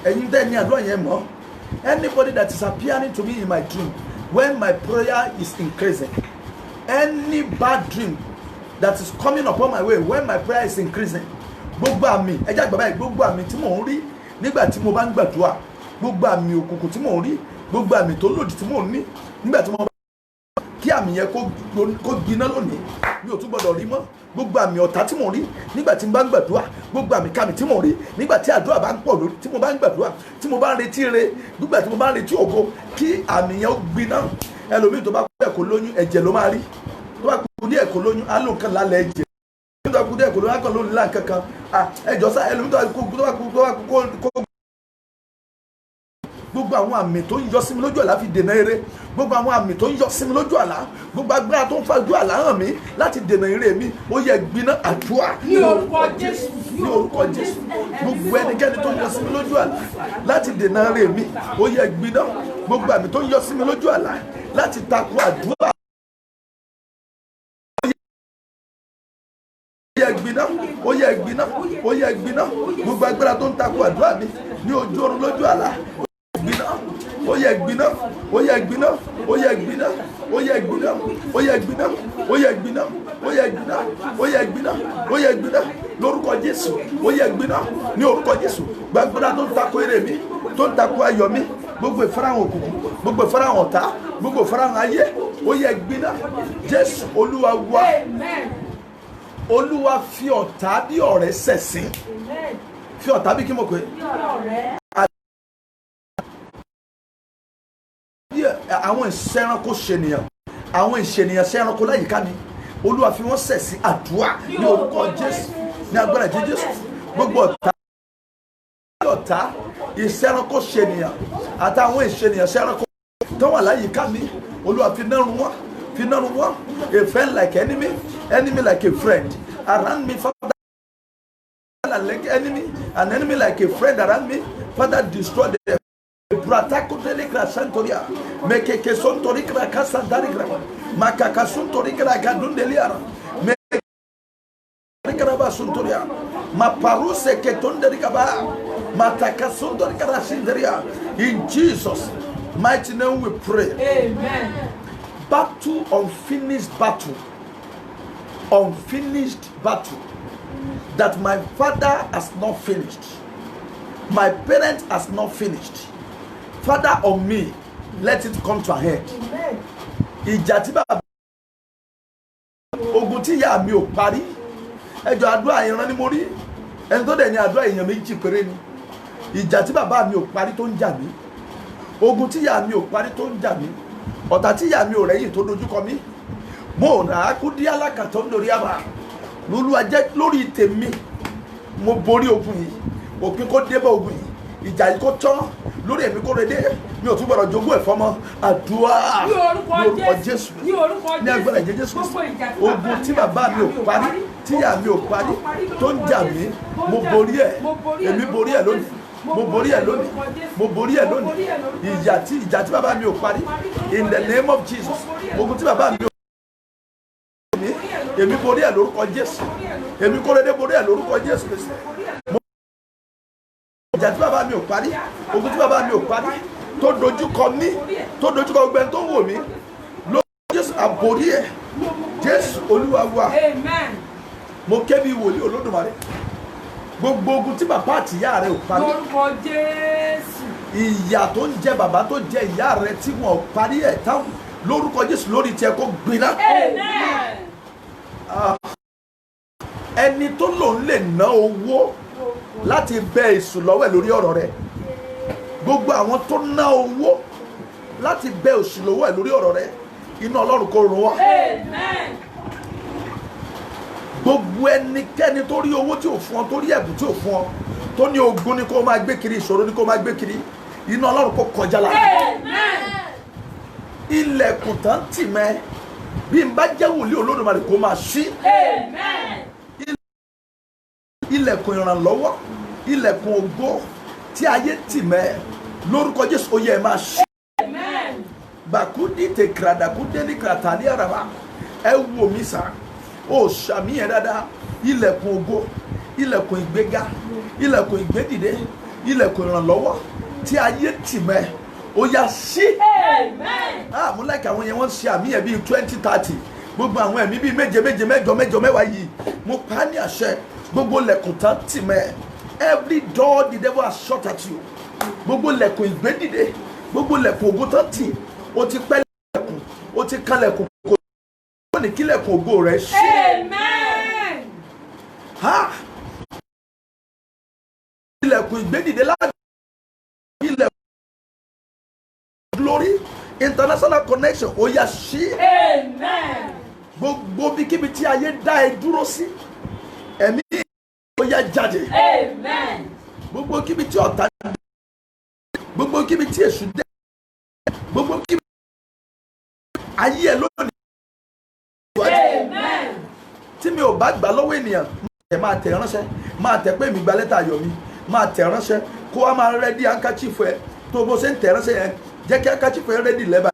Speaker 1: ẹ̀yin tẹ́ ní àdúrà yẹn mọ́. Anybody that is appearing to me in my dream when my prayer is increasing, any bad dream that is coming upon my way when my prayer is increasing, gbogbo àmì ẹjẹ àgbà báyìí, gbogbo àmì tí mò ń rí nígbà tí mo bá ń gbàdúrà, gbogbo àmì òkùnkùn tí mò ń rí, gbogbo àmì tó lòdì tí mò ń ní nígbà tí mo bá kí àmì yẹn kó gbiná lónìí, mi ò tún gbọdọ̀ rí mọ́. Gbogbo àmì ọ̀tá tí mò ń rí nígbà tí mo bá ń gbàdúrà, gbogbo àmì kàmì tí mò ń rí nígbà tí àdúrà bá ń pọ̀ lórí, tí mo bá ń gbàdúrà, tí mo bá ń retí ire, nígbà tí mo bá ń retí ògo, kí àmì yẹn ó gbiná. Ẹlòmíì tó bá kú díẹ̀ kó lóyún, ẹ̀jẹ̀ ló máa rí. Tó bá kú díẹ̀ kó lóyún, á lò nǹkan lálẹ́ ẹ̀jẹ̀. Tó bá kú díẹ̀ kó lóyún, á kàn lónìí lá nǹkan kan. Ẹjọ́ sá ẹlòmíì tó bá kú kó gbogbo àwọn àmì tó ń yọ sí mi lójú àlá fi dènà eré, gbogbo àwọn àmì tó ń yọ sí mi lójú àlá, gbogbo agbára tó ń fajú àlá hàn mí láti dènà eré mi, ó yẹ gbiná àdúrà
Speaker 2: ní orúkọ Jésù.
Speaker 1: ní orúkọ Jésù. Gbogbo ẹnikẹ́ni tó ń yọ sí mi lójú àlá láti dènà eré mi, ó yẹ gbiná. Gbogbo àmì tó ń yọ sí mi lójú àlá láti takò àdúrà, ó yẹ gbiná, ó yẹ gbiná, ó yẹ gbiná. Gbogbo agbára tó ń takò àdúrà mi ní ojú oorun lójú àlá, ó yẹ gbiná, ó yẹ gbiná, ó yẹ gbiná, ó yẹ gbiná, ó yẹ gbiná, ó yẹ gbiná, ó yẹ gbiná, ó yẹ gbiná, ó yẹ gbiná lórúkọ Jésù, ó yẹ gbiná ní orúkọ Jésù. Gbàgbọ́dá tó ń takò èrè mi, tó ń takò ayọ̀ mi, gbogbo ìfarahàn òkùnkùn, gbogbo ìfarahàn ọ̀tá, gbogbo ìfarahàn ayé, ó yẹ gbiná. Jésù Olúwa wá. Olúwa fi ọ̀tá bí ọ̀rẹ́ ṣẹ̀sín. Fi ọ̀tá bí kí mo pè é? Àwọn ìṣẹ́ranko ṣènìyàn, àwọn ìṣènìyàn ṣẹ́ranko láyìíká mi, Olúwa fi wọ́n ṣẹ̀ sí àdúrà ní orúkọ Jésù, ní agbára Jésù. Gbogbo ọ̀tá ìṣẹ́ranko ṣènìyàn àtàwọn ìṣènìyàn ṣẹ́ranko tó wà láyìíká mi Olúwa fi náà run wọ́n, fi náà run wọ́n. A friend like enemy, enemy like a friend around me, Father, like enemy, an enemy like a friend around me, Father, destroy them. Bratako delikra santoria, mekeke sontorikra kasandarigra, makaka sontorikra gadundeliara, mekeke suntoria, maparuse ketonderikaba, mataka sontorikra sinderia. In Jesus' mighty name we pray.
Speaker 2: Amen.
Speaker 1: Battle, unfinished battle, that my father has not finished, my parent has not finished. Father, on me, let it come to an end. Ìjà tí bàbá ogun tí ìyá mi ò parí, ẹjọ́ àdúrà ìran ni mo rí, ẹni tó dẹ̀ ní àdúrà èèyàn méjì péré ni. Ìjà tí bàbá mi ò parí tó ń jà mí, ogun tí ìyá mi ò parí tó ń jà mí, ọ̀tá tí ìyá mi ò rẹ́yìn tó dojúkọ mí. Mo rà á kú dí alákàtọ́ lórí àbá lóluwà jẹ́ lórí tèmi, mo borí ogun yìí, òpin kó dé bá ogun yìí, ìjà yìí kó tán lórí èmi kó redé, mi ò tún gbọdọ̀ jogún ẹ̀fọ́ mọ́. Àdúrà ní orúkọ Jésù, ní agbára ìjẹ́ Jésù, ogun tí bàbá mi ò parí, tí ìyá mi ò parí tó ń jà mí, mo borí ẹ̀, èmi borí ẹ̀ lónìí, mo borí ẹ̀ lónìí, mo borí ẹ̀ lónìí. Ìjà tí bàbá mi ò parí, in the name of Jesus, ogun tí bàbá mi ò parí, èmi borí ẹ̀ lórúkọ Jésù, èmi kó redé borí ẹ̀ lórúkọ Jésù Kristi. Ìjà tí bàbá mi ò parí, ogun tí bàbá mi ò parí, tó dojúkọ mí, tó dojúkọ gbogbo ẹni tó ń wò mí, lórúkọ Jésù àborí ẹ̀, Jésù Olúwa wa. Mo ké bí wòlíì Olódùmarè, gbogbo ogun tí bàbá àti ìyá rẹ ò parí,
Speaker 2: lórúkọ Jésù,
Speaker 1: ìyà tó ń jẹ bàbá tó jẹ ìyá rẹ tí wọn ò parí ẹ̀ táwọn, lórúkọ Jésù lórí tiẹ̀ kó gbiná. Ẹni tó lòun lè ná owó láti bẹ èṣù lọ́wọ́ ẹ̀ lórí ọ̀rọ̀ rẹ̀, gbogbo àwọn tó ná owó láti bẹ èṣù lọ́wọ́ ẹ̀ lórí ọ̀rọ̀ rẹ̀, iná Ọlọ́run kó run wọ́n. Gbogbo ẹnikẹ́ni tó rí owó tí ò fún ọ, tó rí ẹ̀bùn tí ò fún ọ, tó ní ogun ni kó máa gbé kiri, ìṣòro ni kó máa gbé kiri, iná Ọlọ́run kó kọjá lára. Ilẹ̀kùn tán tì mẹ́, bí n bá jẹ́ wòlíì Olódùmarè kó máa ṣí. Ilẹ̀kùn ìrànlọ́wọ́, ilẹ̀kùn ògo tí ayé tì mẹ́, lórúkọ Jésù ó yẹ ẹ máa ṣí. Bàkúdí tè kìràdàkúdé ní kìràtàlí àràbà, ẹ wò mí sá, ó ṣàmì yẹn dáadáa. Ilẹ̀kùn ògo, ilẹ̀kùn ìgbéga, ilẹ̀kùn ìgbédìde, ilẹ̀kùn ìrànlọ́wọ́ tí ayé tì mẹ́, ó yá ṣí. Mo like àwọn yẹn wọ́n ṣe àmì yẹn bíi 20-30, gbogbo àwọn ẹ̀mí bíi méje méje mẹ́jọ mẹ́jọ mẹ́wàá yìí, mo pa á ní àṣẹ. Gbogbo lẹ̀kùn tán tì mẹ́, every door the devil has shut at you, gbogbo lẹ̀kùn ìgbédìde, gbogbo lẹ̀kùn ògo tán tì, o ti pẹ́ lẹ̀kùn, o ti kan lẹ̀kùn kò tó ní kí lẹ̀kùn ògo rẹ̀ ṣí. Ilẹ̀kùn ìgbédìde láti ilẹ̀kùn glory international connection ó yá ṣí. Gbogbo bíkíbi tí ayé dá ẹ dúró sí, ẹ̀mí ó yá jáde. Gbogbo kíbi tí ọ̀tá, gbogbo kíbi tí èṣù dé, gbogbo kíbi ayé ẹ lónìí. Tí mi ò bá gbà lọ́wọ́ ènìyàn, máa tẹ̀ ránṣẹ́, máa tẹ̀ pé mi gba lẹ́tà ayọ̀ mi, máa tẹ̀ ránṣẹ́, kó wá máa rẹ́dí handkerchief ẹ, tó bó ṣe ń tẹ̀ ránṣẹ́ yẹn, jẹ́ kí handkerchief ẹ rẹ́dí lẹ́bàá.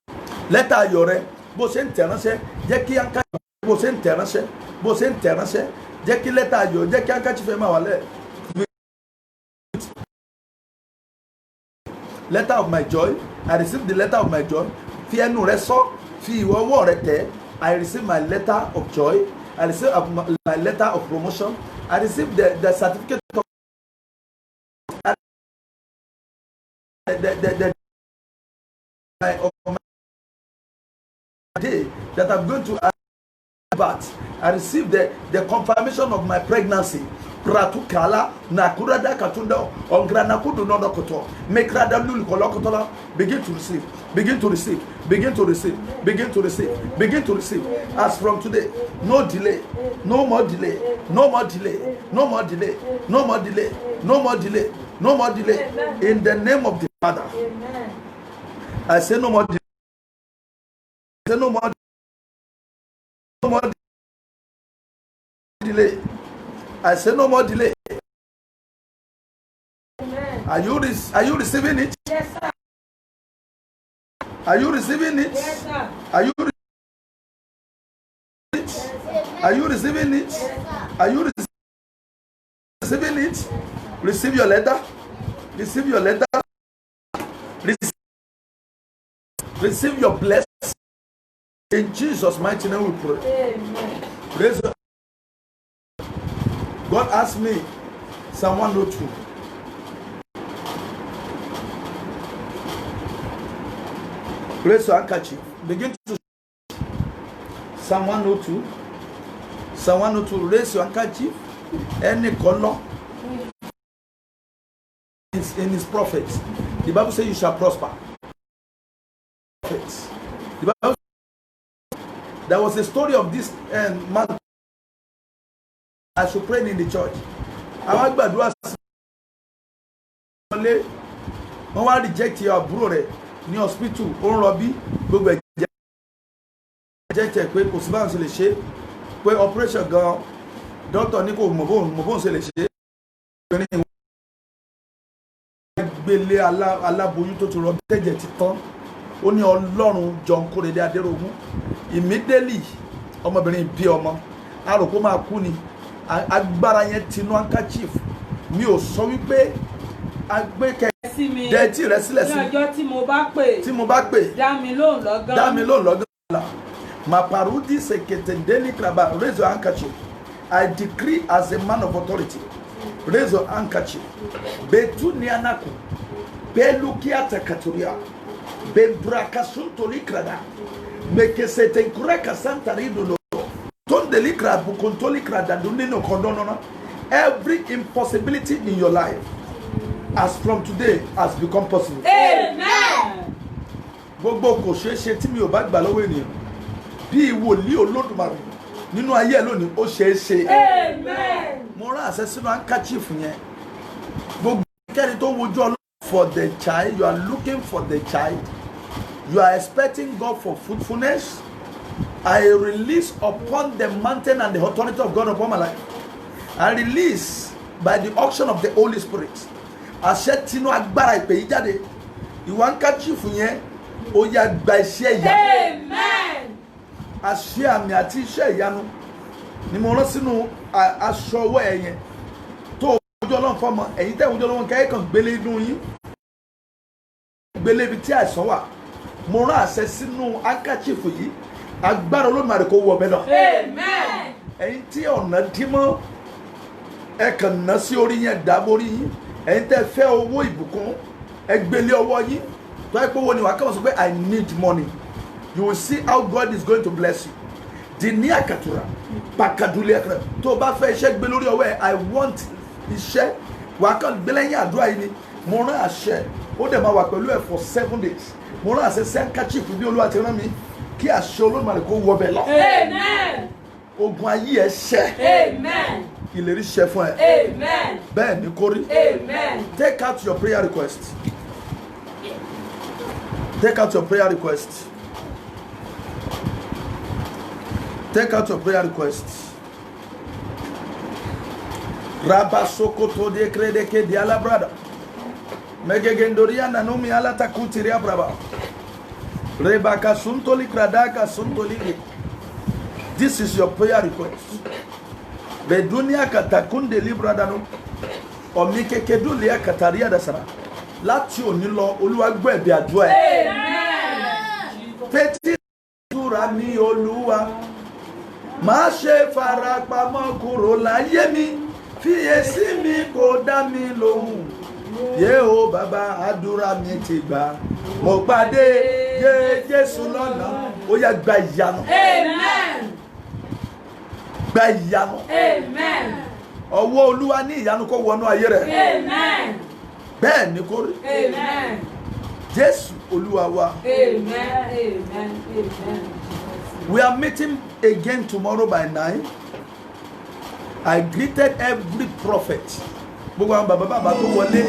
Speaker 1: Lẹ́tà ayọ̀ rẹ bó ṣe ń tẹ̀ ránṣẹ́, jẹ́ kí handkerchief bó ṣe ń tẹ̀ ránṣẹ́, bó ṣe ń tẹ̀ ránṣẹ́, jẹ́ kí lẹ́tà ayọ̀, jẹ́ kí handkerchief ẹ máa wà lẹ̀. Letter of my joy, I receive the letter of my joy. Fi ẹnu rẹ sọ, fi ìwọ ọwọ́ rẹ tẹ̀. I receive my letter of joy. I receive my letter of promotion. I receive the certificate of my day that I'm going to birth. I receive the confirmation of my pregnancy. Ratukala, Nakurada Katunda, Ongranakudu Nodokoto, Mekrada Lulukolokotola, begin to receive, begin to receive, begin to receive, begin to receive, begin to receive. As from today, no delay, no more delay, no more delay, no more delay, no more delay, no more delay, no more delay. In the name of the Father, I say no more delay. I say no more delay. I say no more delay. Are you receiving it?
Speaker 2: Yes, sir.
Speaker 1: Are you receiving it?
Speaker 2: Yes, sir.
Speaker 1: Are you receiving it? Are you receiving it? Are you receiving it? Receive your letter. Receive your letter. Receive your blessing. In Jesus' mighty name we pray.
Speaker 2: Amen.
Speaker 1: Praise God. God asked me, Psalm 102. Raise your handkerchief. Begin to Psalm 102. Psalm 102. Raise your handkerchief. Any color is in his prophets. The Bible says you shall prosper. Prophets. The Bible, there was a story of this man. I should pray in the church. Àwọn gbàdúrà sí wọ́n wá reject àbúrò rẹ̀ ní hospital ó ń rọbí gbogbo ẹ̀jẹ̀ reject pé kò sí báwọn ṣe lè ṣe pé operation gan doctor ní kò mọ̀ bóun ṣe lè ṣe obìnrin gbélé aláboyún tó ti rọbí tẹ̀jẹ̀ ti tán ó ní Ọlọ́run John Kórèdé Adérògún immediately ọmọbìnrin bí ọmọ àròkó máa kú ni agbára yẹn tinú handkerchief mi ò sọ wípé agbẹ́kẹ̀ dẹ́tí rẹ sílẹ̀ sí
Speaker 2: ní ọjọ́ tí mo bá pè dá mi lóhùn lọ́gán Maparudi seketendeli kraba. Raise your handkerchief. I decree as a man of authority. Raise your handkerchief. Betu nianaku. Belukia takaturia. Bebrakasuntoli krada. Mekeseten kureka santarido. Every impossibility in your life, as from today, has become possible. Amen.
Speaker 1: Gbogbo kò ṣeé ṣe tí mi ò bá gbà lọ́wọ́ ènìyàn bí wòlíì Olódùmarè nínú ayé lónìí ó ṣeé ṣe.
Speaker 2: Amen.
Speaker 1: Mo rán àṣẹ sínú handkerchief yẹn. Gbogbo kẹ́ni tó wojú Ọlọ́run for the child, you are looking for the child, you are expecting God for fruitfulness. I release upon the mountain and the authority of God upon my life. I release by the auction of the Holy Spirit. Àṣẹ tinú agbára ìpè yìí jáde. Ìwà handkerchief yẹn ó yá gba iṣẹ́ ìyanu.
Speaker 2: Amen.
Speaker 1: Àṣẹ àmì àti iṣẹ́ ìyanu ni mo rán sínú aṣọ ọwọ́ ẹ̀ yẹn. Tó ojú Ọlọ́run fọmọ ẹ̀yin tẹ́ ojú Ọlọ́run kẹ́kàn gbélé inú yín. Gbélé ibi tí àìsàn wà. Mo rán àṣẹ sínú handkerchief yìí. Agbára Olódùmarè kó wọ bẹ́ẹ̀ náà.
Speaker 2: Amen.
Speaker 1: Ẹ̀yin tí ọ̀nà dí mọ́ ẹ kàn ná sí orí yẹn dá borí yín. Ẹ̀yin tẹ́ fẹ́ owó ìbùkún ẹ gbélé ọwọ́ yín. Tó ẹ pé owó ni wàá kàn sọ pé I need money. You will see how God is going to bless you. Dìní àkàtúrà pàkàdúlẹ̀ ẹ̀kẹ́rẹ́ tó o bá fẹ́ iṣẹ́ gbé lórí ọwọ́ ẹ̀ I want iṣẹ́ wàá kàn gbé lẹ́yìn àdúrà yìí ni mo rán àṣẹ ó dẹ̀ máa wà pẹ̀lú ẹ̀ for 7 days. Mo rán àṣẹ handkerchief bí Olúwa ti rán mi. Kí àṣẹ Olódùmarè kó wọ bẹ̀ lọ.
Speaker 2: Amen.
Speaker 1: Ogun ayé ẹ ṣẹ.
Speaker 2: Amen.
Speaker 1: Ìlérí ṣẹ fún ẹ.
Speaker 2: Amen.
Speaker 1: Bẹ́ẹ̀ ni kó rí.
Speaker 2: Amen.
Speaker 1: Take out your prayer request. Take out your prayer request. Take out your prayer request. Rabba Sokoto de Kredeke de ala brada. Megegendoria nanumi ala takutiria braba. Rebaka suntoli kradaka suntoli. This is your prayer request. Bedunia katakunde libradano. Omike kedulia kataria dasara. Láti òní lọ Olúwa gbọ́ ẹ̀bẹ̀ àdúrà ẹ.
Speaker 2: Amen.
Speaker 1: Fetí àdúrà mi Olúwa. Má ṣe farapamọ́ kúrò láyé mi. Fiyèsí mi kò dá mi lóhùn. Yé o bàbá àdúrà mi ti gbà. Mo pàdé yé Jésù lọ́nà. Ó yá gba ìyanu.
Speaker 2: Amen.
Speaker 1: Gba ìyanu.
Speaker 2: Amen.
Speaker 1: ọwọ́ Olúwa ní ìyanu kó wọnú ayé rẹ̀.
Speaker 2: Amen.
Speaker 1: Bẹ́ẹ̀ ni kó rí.
Speaker 2: Amen.
Speaker 1: Jésù Olúwa wa.
Speaker 2: Amen. Amen. Amen.
Speaker 1: We are meeting again tomorrow by 9. I greeted every prophet. Gbogbo àwọn bàbá tó wọlé,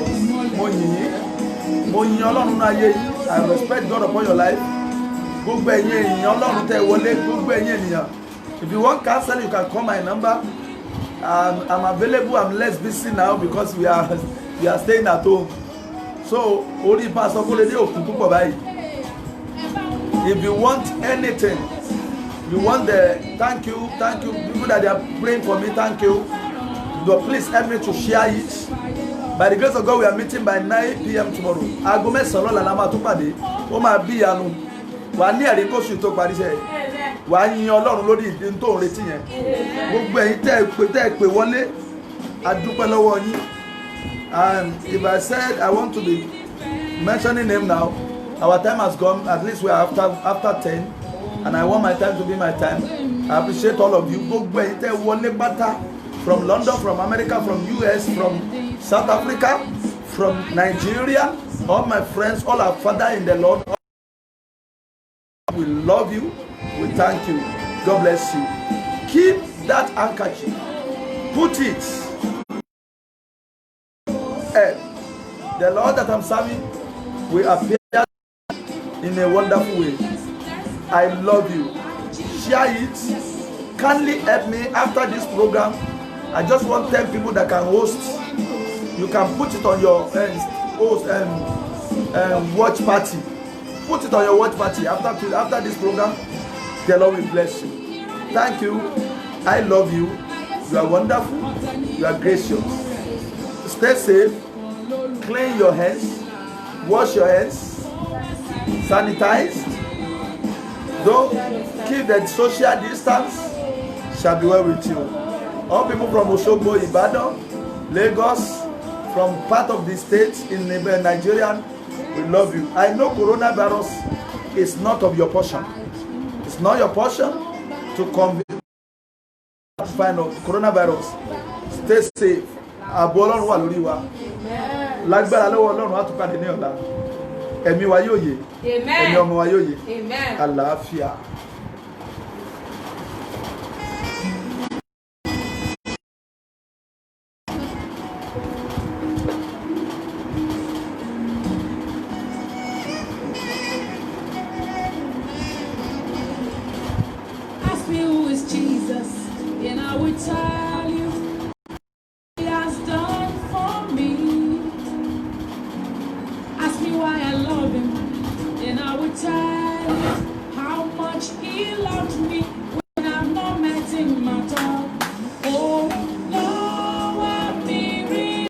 Speaker 1: mo yìn Ọlọ́run náà ayé yìí. I respect God upon your life. Gbogbo ẹ̀yin ènìyàn Ọlọ́run tẹ́ wọlé, gbogbo ẹ̀yin ènìyàn. If you want counsel, you can call my number. I'm available. I'm less busy now because we are staying at home. So, orí Pastor Kóredé òkú púpọ̀ báyìí. If you want anything, you want the thank you, people that they are praying for me, thank you. But please help me to share it. By the grace of God, we are meeting by 9 p.m. tomorrow. Aago mẹ́sàn-án lọ́la la máa tún pàdé. Ó máa bí ìyanu. Wà á ní ẹ̀rí kóṣù tó parí iṣẹ́. Wà á yin Ọlọ́run lórí ìdí tó ń retí yẹn. Gbogbo ẹ̀yin tẹ́ ẹ pè wọlé, a dúpẹ́ lọ́wọ́ yín. And if I said I want to be mentioning him now, our time has gone. At least we are after 10, and I want my time to be my time. I appreciate all of you. Gbogbo ẹ̀yin tẹ́ wọlé pátá, from London, from America, from US, from South Africa, from Nigeria, all my friends, all our Father in the Lord. We love you. We thank you. God bless you. Keep that handkerchief. Put it. The Lord that I'm serving will appear in a wonderful way. I love you. Share it. Kindly help me after this program. I just want 10 people that can host. You can put it on your watch party. Put it on your watch party after this program. The Lord will bless you. Thank you. I love you. You are wonderful. You are gracious. Stay safe. Clean your hands. Wash your hands. Sanitize. Don't keep the social distance. Shall be well with you. All people from Osogbo, Ibadan, Lagos, from part of the states in Nigeria, we love you. I know coronavirus is not of your portion. It's not your portion to convince coronavirus. Stay safe. Ààbò Ọlọ́run wà lórí wa. Lágbára lọ́wọ́ Ọlọ́run á tún pàdé ní ọ̀la. Ẹ̀mí wa yóò yè. Ẹ̀mí ọmọ wa yóò yè. Àlàáfíà.